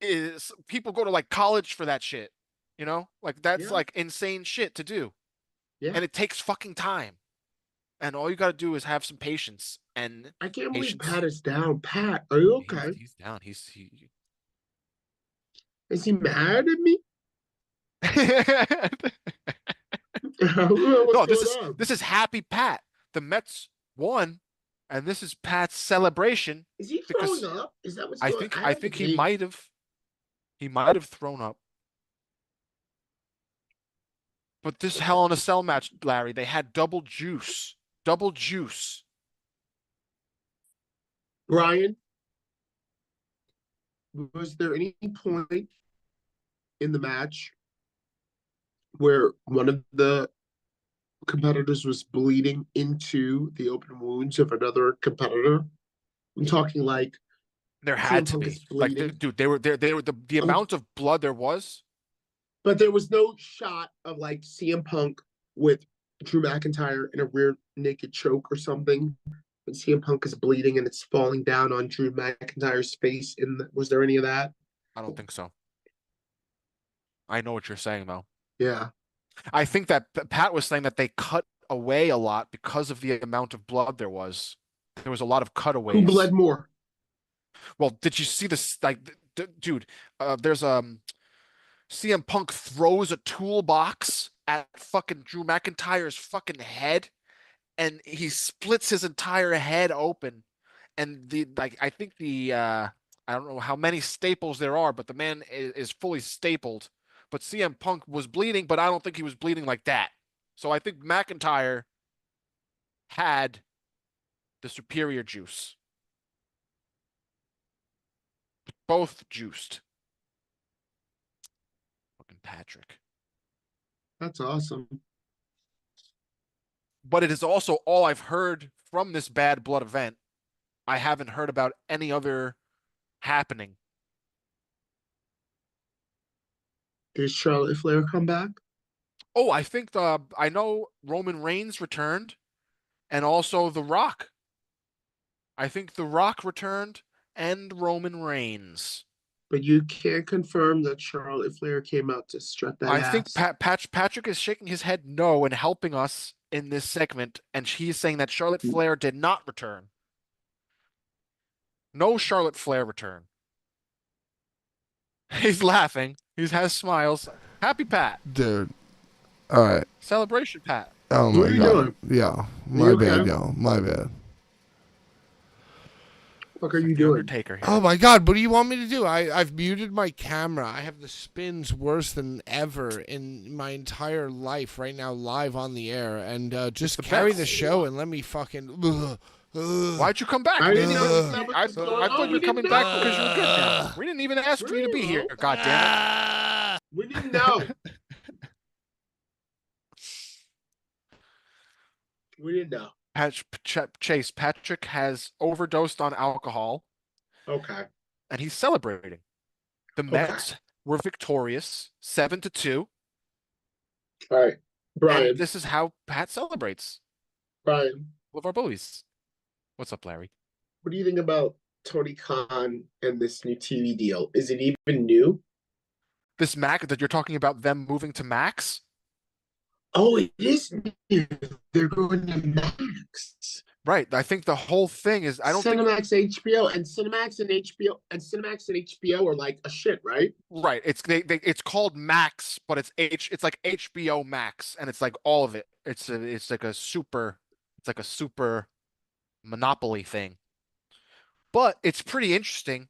is people go to like college for that shit. You know? Like that's Yeah. like insane shit to do. Yeah. And it takes fucking time. And all you got to do is have some patience and I can't believe patience. Pat is down. Pat, are you okay? He's down. Is he mad at me? No, What's going on? this is happy Pat. The Mets won, and this is Pat's celebration. Is he because throwing up? Is that what's I going think on? I think he might have thrown up. But this Hell in a Cell match, Larry, they had double juice. Double juice. Brian, was there any point in the match where one of the competitors was bleeding into the open wounds of another competitor? I'm talking like There had CM to Punk be. is bleeding. Dude, they were the amount of blood there was. But there was no shot of like CM Punk with Drew McIntyre in a rear naked choke or something. When CM Punk is bleeding and it's falling down on Drew McIntyre's face. Was there any of that? I don't think so. I know what you're saying though. Yeah. I think that Pat was saying that they cut away a lot because of the amount of blood there was. There was a lot of cutaways. Who bled more? Well, did you see this? Like, dude, there's CM Punk throws a toolbox at fucking Drew McIntyre's fucking head, and he splits his entire head open. And I think I don't know how many staples there are, but the man is fully stapled. But CM Punk was bleeding, but I don't think he was bleeding like that. So I think McIntyre had the superior juice. Both juiced. Fucking Patrick. That's awesome. But it is also all I've heard from this Bad Blood event. I haven't heard about any other happening. Did Charlotte Flair come back? Oh, I know Roman Reigns returned, and also The Rock. I think The Rock returned and Roman Reigns. But you can't confirm that Charlotte Flair came out to strut that I ass. think Patrick is shaking his head no and helping us in this segment, and he's saying that Charlotte Flair did not return. No Charlotte Flair return. He's laughing. He has smiles. Happy Pat. Dude. All right. Celebration Pat. Oh What my are you god. doing? Yeah. My You bad, okay? y'all. My bad. What are you The doing? Undertaker here. Oh my god, what do you want me to do? I've muted my camera. I have the spins worse than ever in my entire life right now, live on the air. And just the carry best. the show and let me fucking. Why'd you come back? I didn't Man? know that was I what's going thought on. you were We coming didn't back know. because you were good now. We didn't even ask for you to be here. God damn it. We didn't know. We didn't know. Chase, Patrick has overdosed on alcohol Okay. and he's celebrating. The Mets were victorious, 7-2. All right. Brian. And this is how Pat celebrates. Brian, Blvd Bullies. What's up, Larry? what do you think about Tony Khan and this new TV deal? Is it even new? This Mac that you're talking about them moving to Max? Oh, it is new. They're going to Max. Right. I think the whole thing is I don't think Cinemax HBO and Cinemax and HBO are like a shit, right? right. It's called Max, but it's like HBO Max, and it's like all of it. It's like a super monopoly thing. But it's pretty interesting.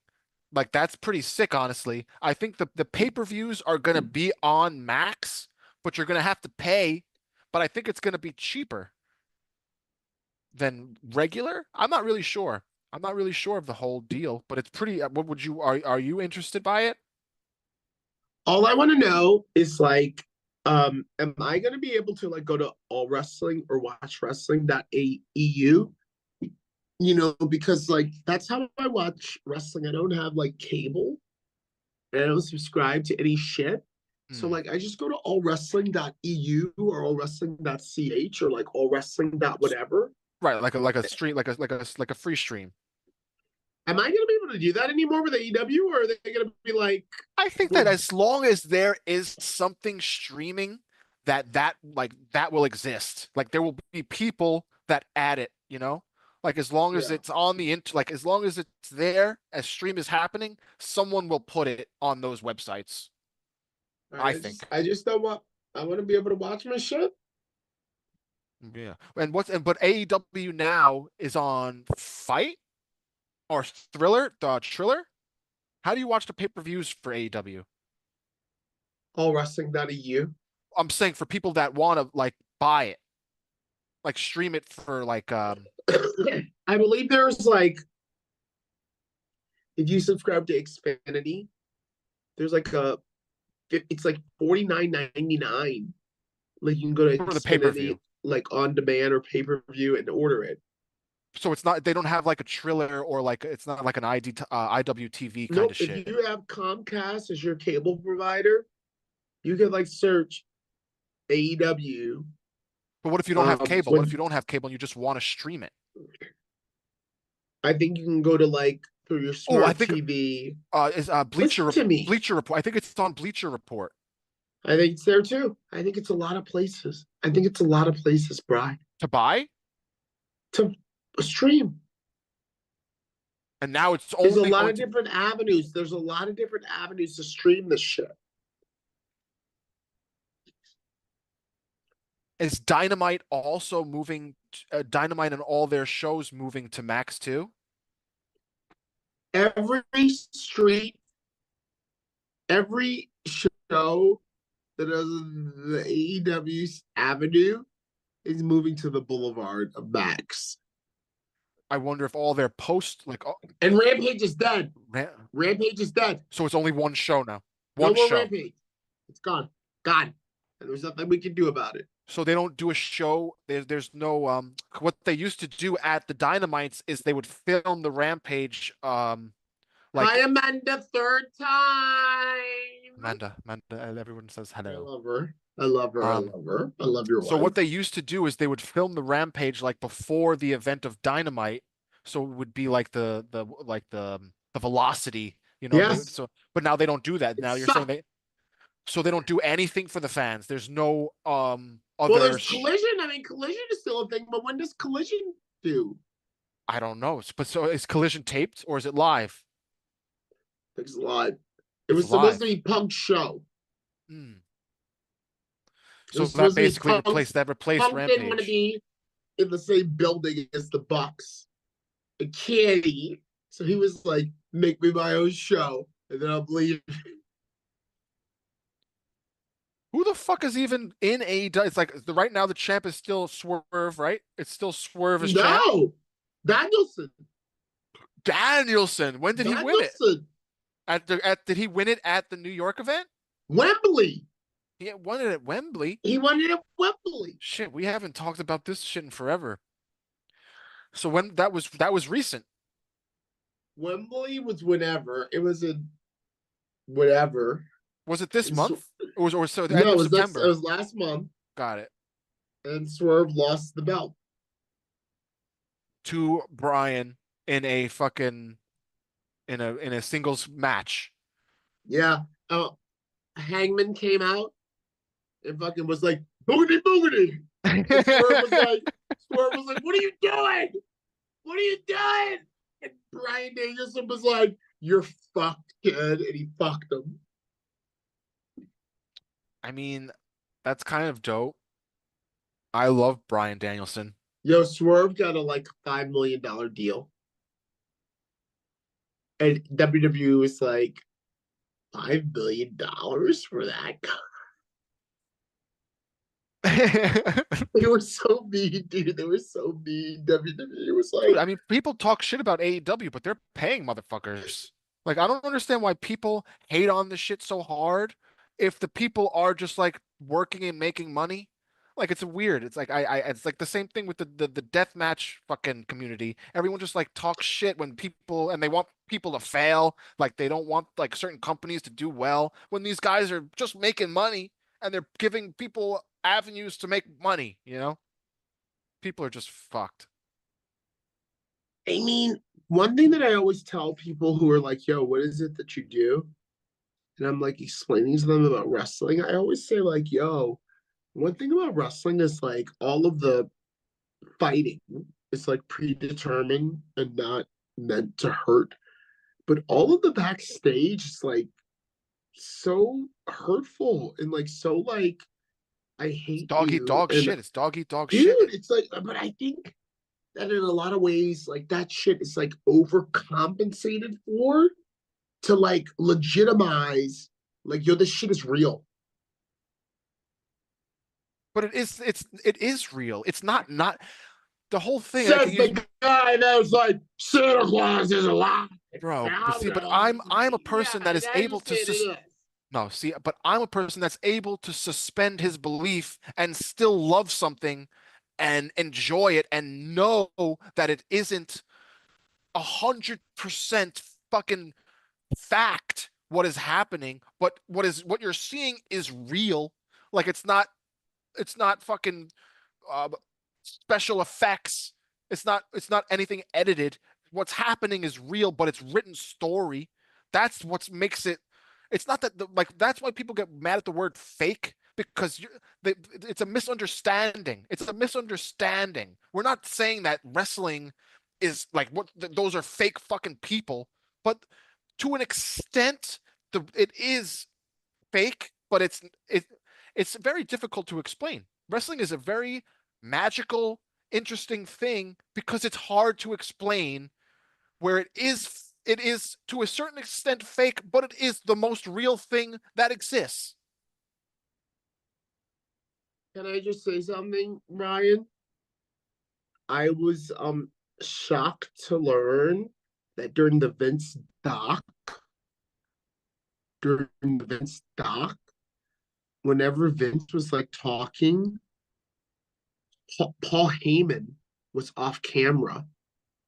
Like that's pretty sick, honestly. I think the pay-per-views are gonna be on Max, but you're gonna have to pay. But I think it's gonna be cheaper than regular. I'm not really sure. I'm not really sure of the whole deal, but it's pretty. What would you are you interested by it? All I want to know is like, am I gonna be able to like go to all wrestling or watch wrestling.eu? You know, because like that's how I watch wrestling. I don't have like cable and I don't subscribe to any shit. So Hmm. like I just go to allwrestling.eu or allwrestling.ch or like allwrestling.whatever. Right, like a stream, like a free stream. Am I gonna be able to do that anymore with AEW, or are they gonna be like, I think that well, as long as there is something streaming, that will exist. Like there will be people that add it, you know? Like as long as yeah. it's on the like as long as it's there, as stream is happening, someone will put it on those websites, All I right, think. I just don't want. I want to be able to watch my shit. Yeah. But AEW now is on Fight or Triller? How do you watch the pay-per-views for AEW? Allwrestling.eu. I'm saying for people that want to like buy it, like stream it for like I believe there's like, if you subscribe to Xfinity, there's like a, it's like 49.99. Like you can go to for the Xfinity pay-per-view. like on demand or pay per view and order it. So it's not they don't have like a Triller or like it's not like an IWTV kind Nope. of If shit. you have Comcast as your cable provider, you can like search AEW. But what if you don't have cable? What if When you don't have cable and you just want to stream it? I think you can go to like through your Oh, I smart think TV. is Listen to me. Bleacher Report. I think it's on Bleacher Report. I think it's there too. I think it's a lot of places. I think it's a lot of places, Brian, To buy, to stream. and now it's There's a only lot going of to different avenues. There's a lot of different avenues to stream this shit. is Dynamite also moving Dynamite and all their shows moving to Max too? Every street, every show that is the AEW's avenue is moving to the Boulevard of Max. I wonder if all their posts like And Rampage is dead. man, Rampage is dead. so it's only one show now. No One more show. Rampage. It's gone. Gone. And there's nothing we can do about it. So they don't do a show. There's no what they used to do at the Dynamites is they would film the Rampage like Hi, Amanda, third time. Amanda, everyone says I hello. love her. I love her. I Um love her. I love your so wife. what they used to do is they would film the Rampage like before the event of Dynamite. So it would be like the velocity, you know, they Yes. so but now they don't do that. It Now you're saying sucked. they don't do anything for the fans. There's no Well, other there's Collision. I mean, Collision is still a thing, but when does Collision do? I don't know. But so is Collision taped or is it live? Thanks a lot. It It's was supposed to live. be Punk's show. Hmm. It So was that supposed to be basically Punk's. replaced Punk didn't want to Rampage. be in the same building as the Bucks. A candy. So he was like, make me my own show. And then I'll leave. Who the fuck is even in AEW? It's like right now the champ is still Swerve, right? It's still Swerve as champ. No. Danielson. Danielson. When did he win it? Danielson. Did he win it at the New York event? Wembley. He won it at Wembley. He won it at Wembley. Shit, we haven't talked about this shit in forever. So when that was recent. Wembley was whenever. It was in whatever. Was it this It's- month? Or so the No, end it of was September? it was last month, Got it. and Swerve lost the belt. To Brian in a fucking in a singles match. Yeah. Hangman came out and fucking was like, boogity boogity. And Swerve was like, what are you doing? What are you doing? And Brian Danielson was like, you're fucked, kid. And he fucked him. I mean, that's kind of dope. I love Brian Danielson. Yo, Swerve got a like $5 million deal. And WWE was like, $5 billion for that guy. They were so mean, dude. They were so mean. WWE was Dude, like, I mean, people talk shit about AEW, but they're paying motherfuckers. Like, I don't understand why people hate on this shit so hard if the people are just like working and making money. Like, it's weird. It's like it's like the same thing with the deathmatch fucking community. Everyone just like talks shit when people and they want people to fail. Like, they don't want like certain companies to do well when these guys are just making money and they're giving people avenues to make money, you know? People are just fucked. I mean, one thing that I always tell people who are like, yo, what is it that you do? And I'm like explaining to them about wrestling. I always say, like, yo, one thing about wrestling is like all of the fighting is like predetermined and not meant to hurt. But all of the backstage is like so hurtful and like so like I It's hate dog eat you. dog And shit. It's dog eat dog dude, shit. it's like, but I think that in a lot of ways, like that shit is like overcompensated for to like legitimize, like, yo, this shit is real. But it is real. It's not the whole thing. Like Says you, the guy that was like, Santa Claus is alive. bro. But I'm see, but going, I'm a yeah, person that is now you're able to saying it is. no, see, but I'm a person that's able to suspend his belief and still love something and enjoy it and know that it isn't 100% fucking fact what is happening, but what you're seeing is real. Like it's not fucking uh, special effects. It's not anything edited. What's happening is real, but it's written story. That's what makes it. It's not that like that's why people get mad at the word fake because it's a misunderstanding. It's a misunderstanding. We're not saying that wrestling is like those are fake fucking people, but to an extent, it is fake, but it's very difficult to explain. Wrestling is a very magical, interesting thing because it's hard to explain where it is to a certain extent fake, but it is the most real thing that exists. Can I just say something, Ryan? I was shocked to learn that during the Vince doc, whenever Vince was like talking, Paul Heyman was off camera,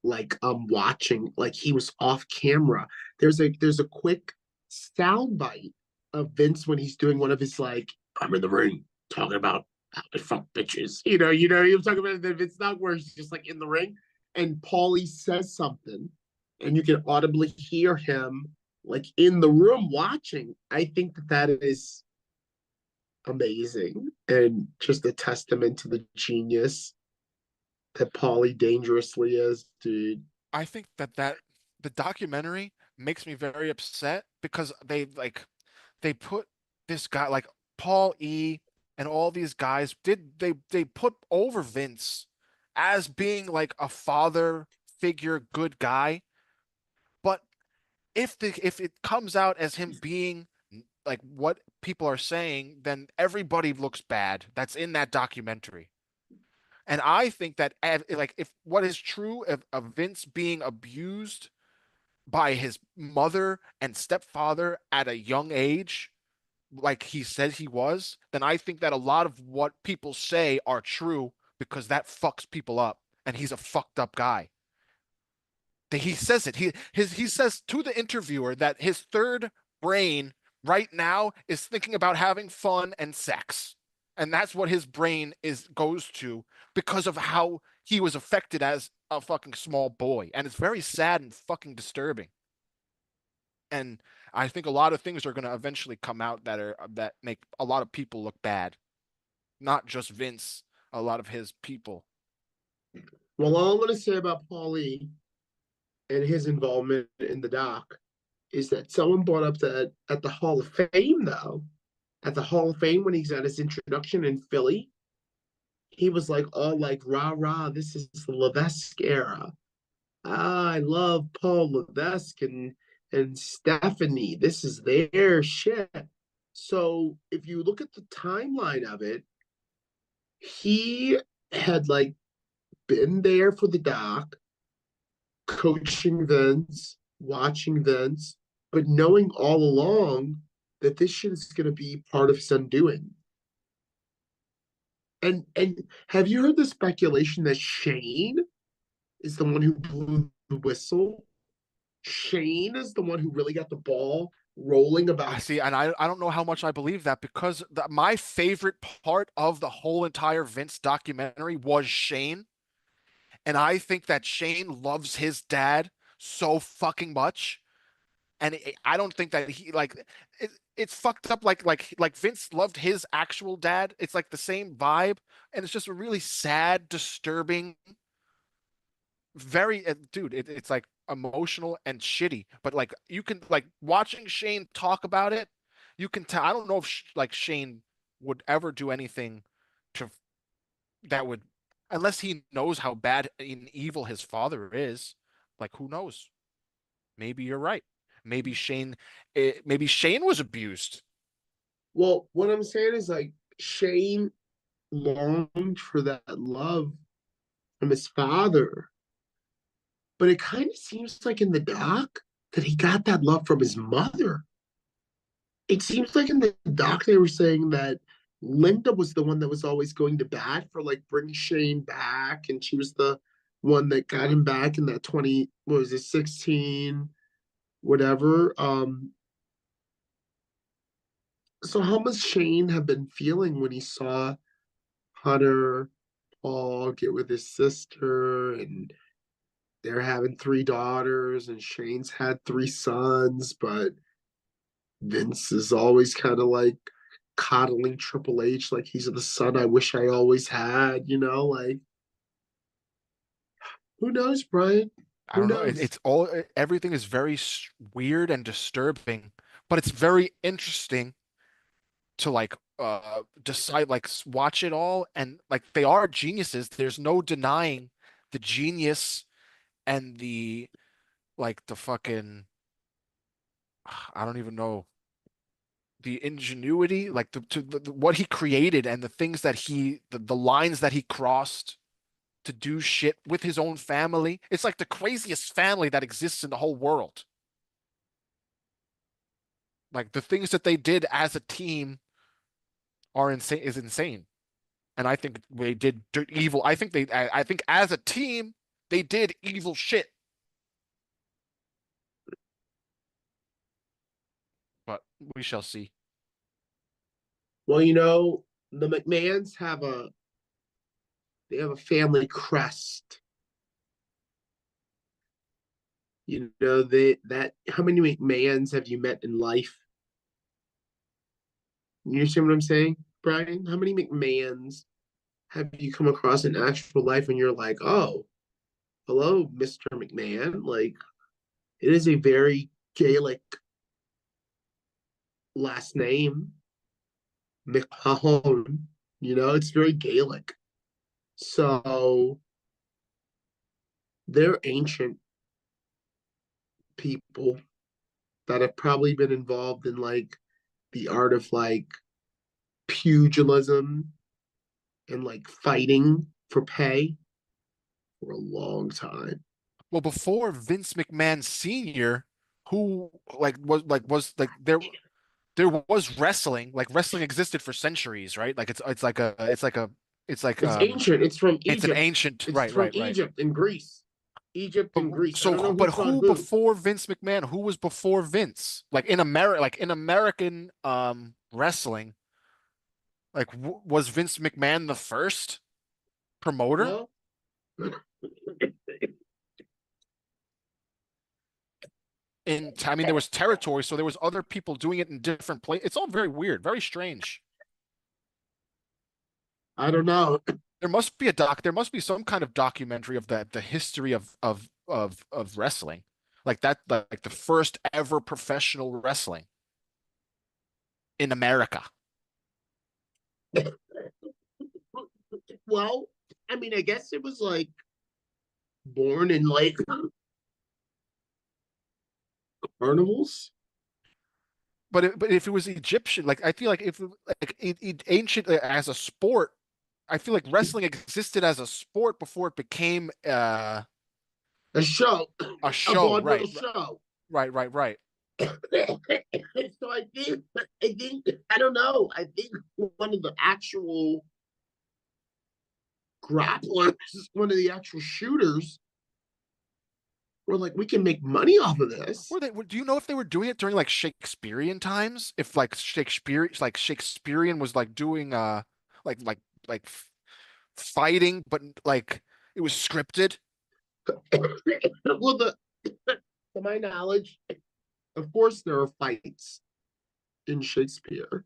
like watching, like he was off camera. There's a quick sound bite of Vince when he's doing one of his like, I'm in the ring talking about how I fuck bitches. He was talking about the Vince doc where he's just like in the ring, and Paulie says something, and you can audibly hear him like in the room watching. I think that is amazing and just a testament to the genius that Paulie dangerously is, dude. I think that the documentary makes me very upset because they put this guy like Paul E and all these guys they put over Vince as being like a father figure good guy. But if it comes out as him being like what people are saying, then everybody looks bad that's in that documentary. And I think that like if what is true of Vince being abused by his mother and stepfather at a young age, like he said he was, then I think that a lot of what people say are true because that fucks people up. And he's a fucked up guy. He says it. He says to the interviewer that his third brain right now is thinking about having fun and sex. And that's what his brain goes to because of how he was affected as a fucking small boy. And it's very sad and fucking disturbing. And I think a lot of things are going to eventually come out that make a lot of people look bad. Not just Vince, a lot of his people. Well, all I'm going to say about Paulie and his involvement in the doc is that someone brought up that at the Hall of Fame, though, at the Hall of Fame when he's at his introduction in Philly, he was like, "Oh, like rah rah, this is the Levesque era. Ah, I love Paul Levesque," and and Stephanie. This is their shit. So if you look at the timeline of it, he had like been there for the doc, coaching Vince, watching Vince, but knowing all along that this shit is going to be part of his undoing. And have you heard the speculation that Shane is the one who blew the whistle? Shane is the one who really got the ball rolling I about. see, and I don't know how much I believe that, because my favorite part of the whole entire Vince documentary was Shane. And I think that Shane loves his dad so fucking much. And I don't think that he like it's fucked up like Vince loved his actual dad. It's like the same vibe, and it's just a really sad, disturbing, very dude. It's like emotional and shitty. But like you can like watching Shane talk about it, you can tell. I don't know if like Shane would ever do anything to that would, unless he knows how bad and evil his father is. Like who knows? Maybe you're right. Maybe Shane was abused. Well, what I'm saying is like Shane longed for that love from his father, but it kind of seems like in the doc that he got that love from his mother. It seems like in the doc they were saying that Linda was the one that was always going to bat for like bring Shane back, and she was the one that got him back in that 20, what was it, 16, whatever. So how must Shane have been feeling when he saw Hunter Paul get with his sister, and they're having three daughters, and Shane's had three sons, but Vince is always kind of like coddling Triple H like he's the son I wish I always had, like who knows, Brian? I Who don't know. knows? It's all everything is very weird and disturbing, but it's very interesting to like decide like watch it all, and like they are geniuses. There's no denying the genius and the like the fucking I don't even know, the ingenuity, like what he created and the things that the lines that he crossed to do shit with his own family. It's like the craziest family that exists in the whole world. Like the things that they did as a team are insane. And I think they did evil. I think as a team they did evil shit. But we shall see. Well, the McMahons have a family crest. How many McMahons have you met in life? You understand what I'm saying, Brian? How many McMahons have you come across in actual life and you're like, oh, hello, Mr. McMahon? Like, it is a very Gaelic last name, McMahon. It's very Gaelic. So they're ancient people that have probably been involved in like the art of like pugilism and like fighting for pay for a long time. Well, before Vince McMahon Sr., who like there was wrestling. Like wrestling existed for centuries, right? Like It's ancient. It's from it's an Egypt. ancient, It's right, from right, right. Egypt and Greece. Egypt But and Greece. I so, don't know who but fought who who. before Vince McMahon? Who was before Vince? Like in American wrestling, like was Vince McMahon the first promoter? Well, I mean, there was territory, so there was other people doing it in different places. It's all very weird, very strange. I don't know. There must be some kind of documentary of the history of wrestling. Like that, like the first ever professional wrestling in America. Well, I mean, I guess it was like born in like carnivals. But if it was Egyptian, like I feel like if like ancient as a sport, I feel like wrestling existed as a sport before it became A show, a a show. vaudeville Right, show. right. So I think, I don't know. I think one of the actual grapplers, one of the actual shooters, were like, we can make money off of this. Do you know if they were doing it during like Shakespearean times? If like Shakespearean was like doing like like like fighting, but like it was scripted. Well, to my knowledge, of course, there are fights in Shakespeare,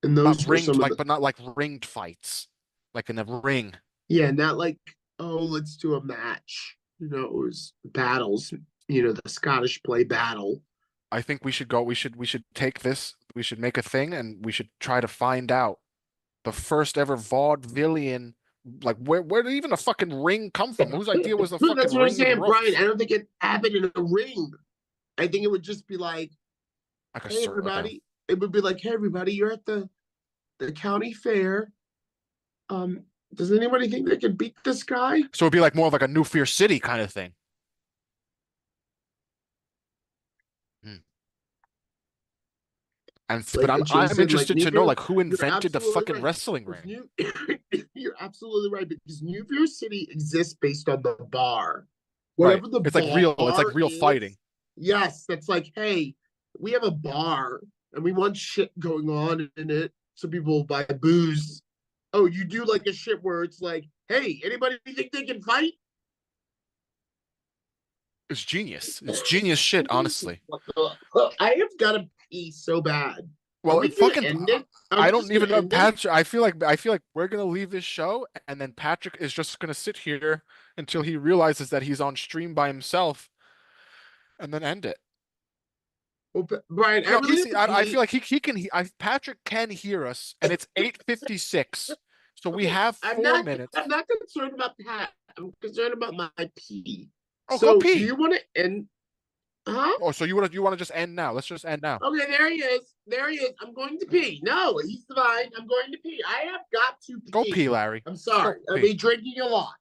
and those Not were ringed some of like, the but not like ringed fights, like in a ring. yeah, not like oh, let's do a match. It was battles. The Scottish play battle. I think we should go. We should take this. We should make a thing, and we should try to find out the first ever vaudevillian. Like where did even a fucking ring come from? Whose idea was the fucking That's what I'm ring with saying, Brian. ropes? I don't think it happened in a ring. I think it would just be like, Like a hey, everybody. It would be like, hey, everybody, you're at the county fair. Does anybody think they could beat this guy? So it'd be like more of like a New Fear City kind of thing. Hmm. But Like I'm Jason, like interested New to know Fear, like who you're invented the absolutely fucking right. wrestling Because ring. You're absolutely right because New Fear City exists based on the bar. Right. Whatever the It's like real. It's like bar real is, fighting. yes, that's like, hey, we have a bar and we want shit going on in it, so people will buy booze. Oh, you do like a shit where it's like, hey, anybody think they can fight? It's genius. It's genius shit, honestly. I have got to pee so bad. Are Well, we it gonna fucking. end it? Are I we don't just even gonna know, end it? Patrick. I feel like we're gonna leave this show, and then Patrick is just gonna sit here until he realizes that he's on stream by himself, and then end it. Well, Brian, I No, really have to I pee. feel like he can. Patrick can hear us, and it's 8:56, so we Okay, have I'm 4 minutes. not concerned about that. I'm concerned about my pee. Oh, go So, do pee. you want to end? Huh? Oh, so you want to just end now? Let's just end now. Okay, there he is. There he is. I'm going to pee. No, he's fine. I'm going to pee. I have got to pee. Go pee, Larry. I'm Just go sorry. I've pee. been drinking a lot.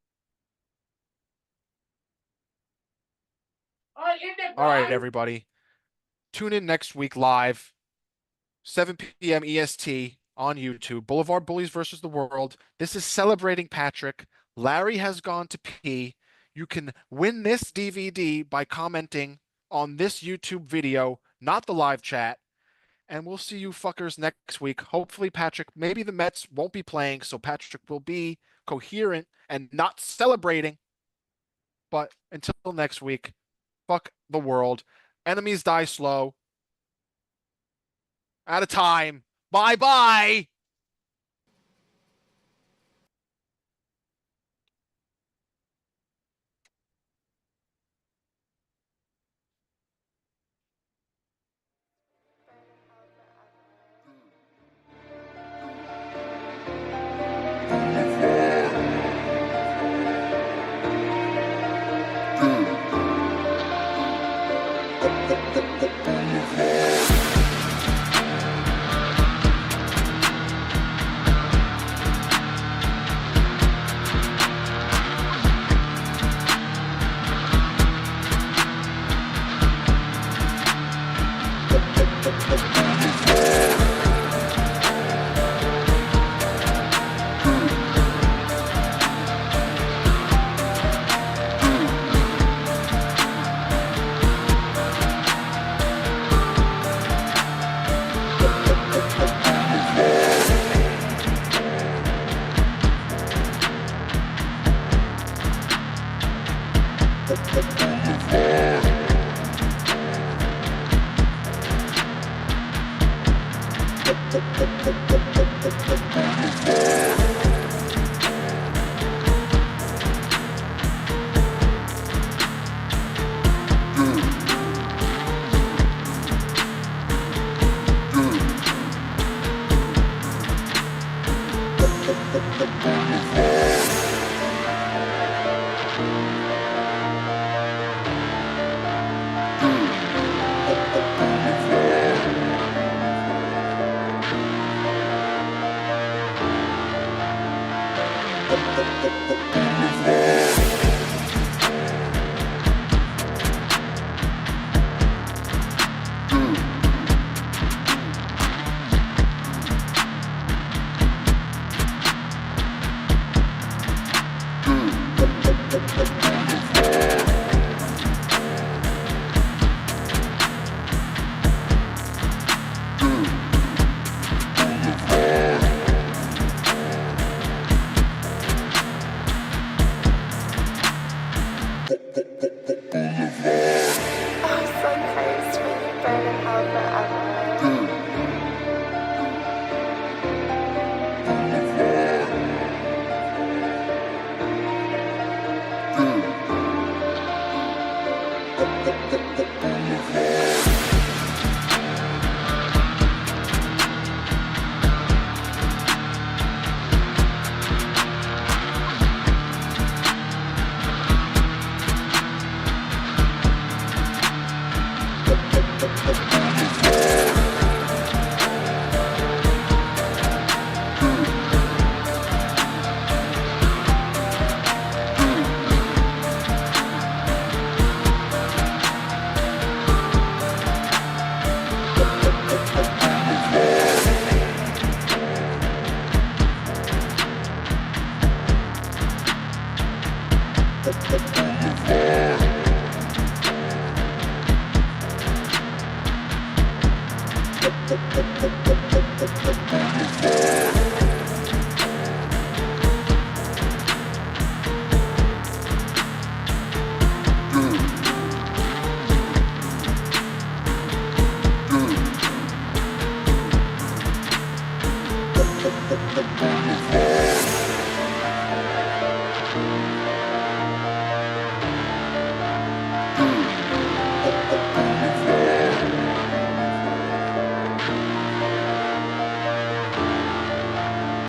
All right, end it, All right, Brian. everybody. Tune in next week live, 7 p.m. EST on YouTube. Boulevard Bullies versus the World. This is celebrating Patrick. Larry has gone to pee. You can win this DVD by commenting on this YouTube video, not the live chat. And we'll see you fuckers next week. Hopefully, Patrick, maybe the Mets won't be playing, so Patrick will be coherent and not celebrating. But until next week, fuck the world. Enemies die slow. Out of time. Bye bye.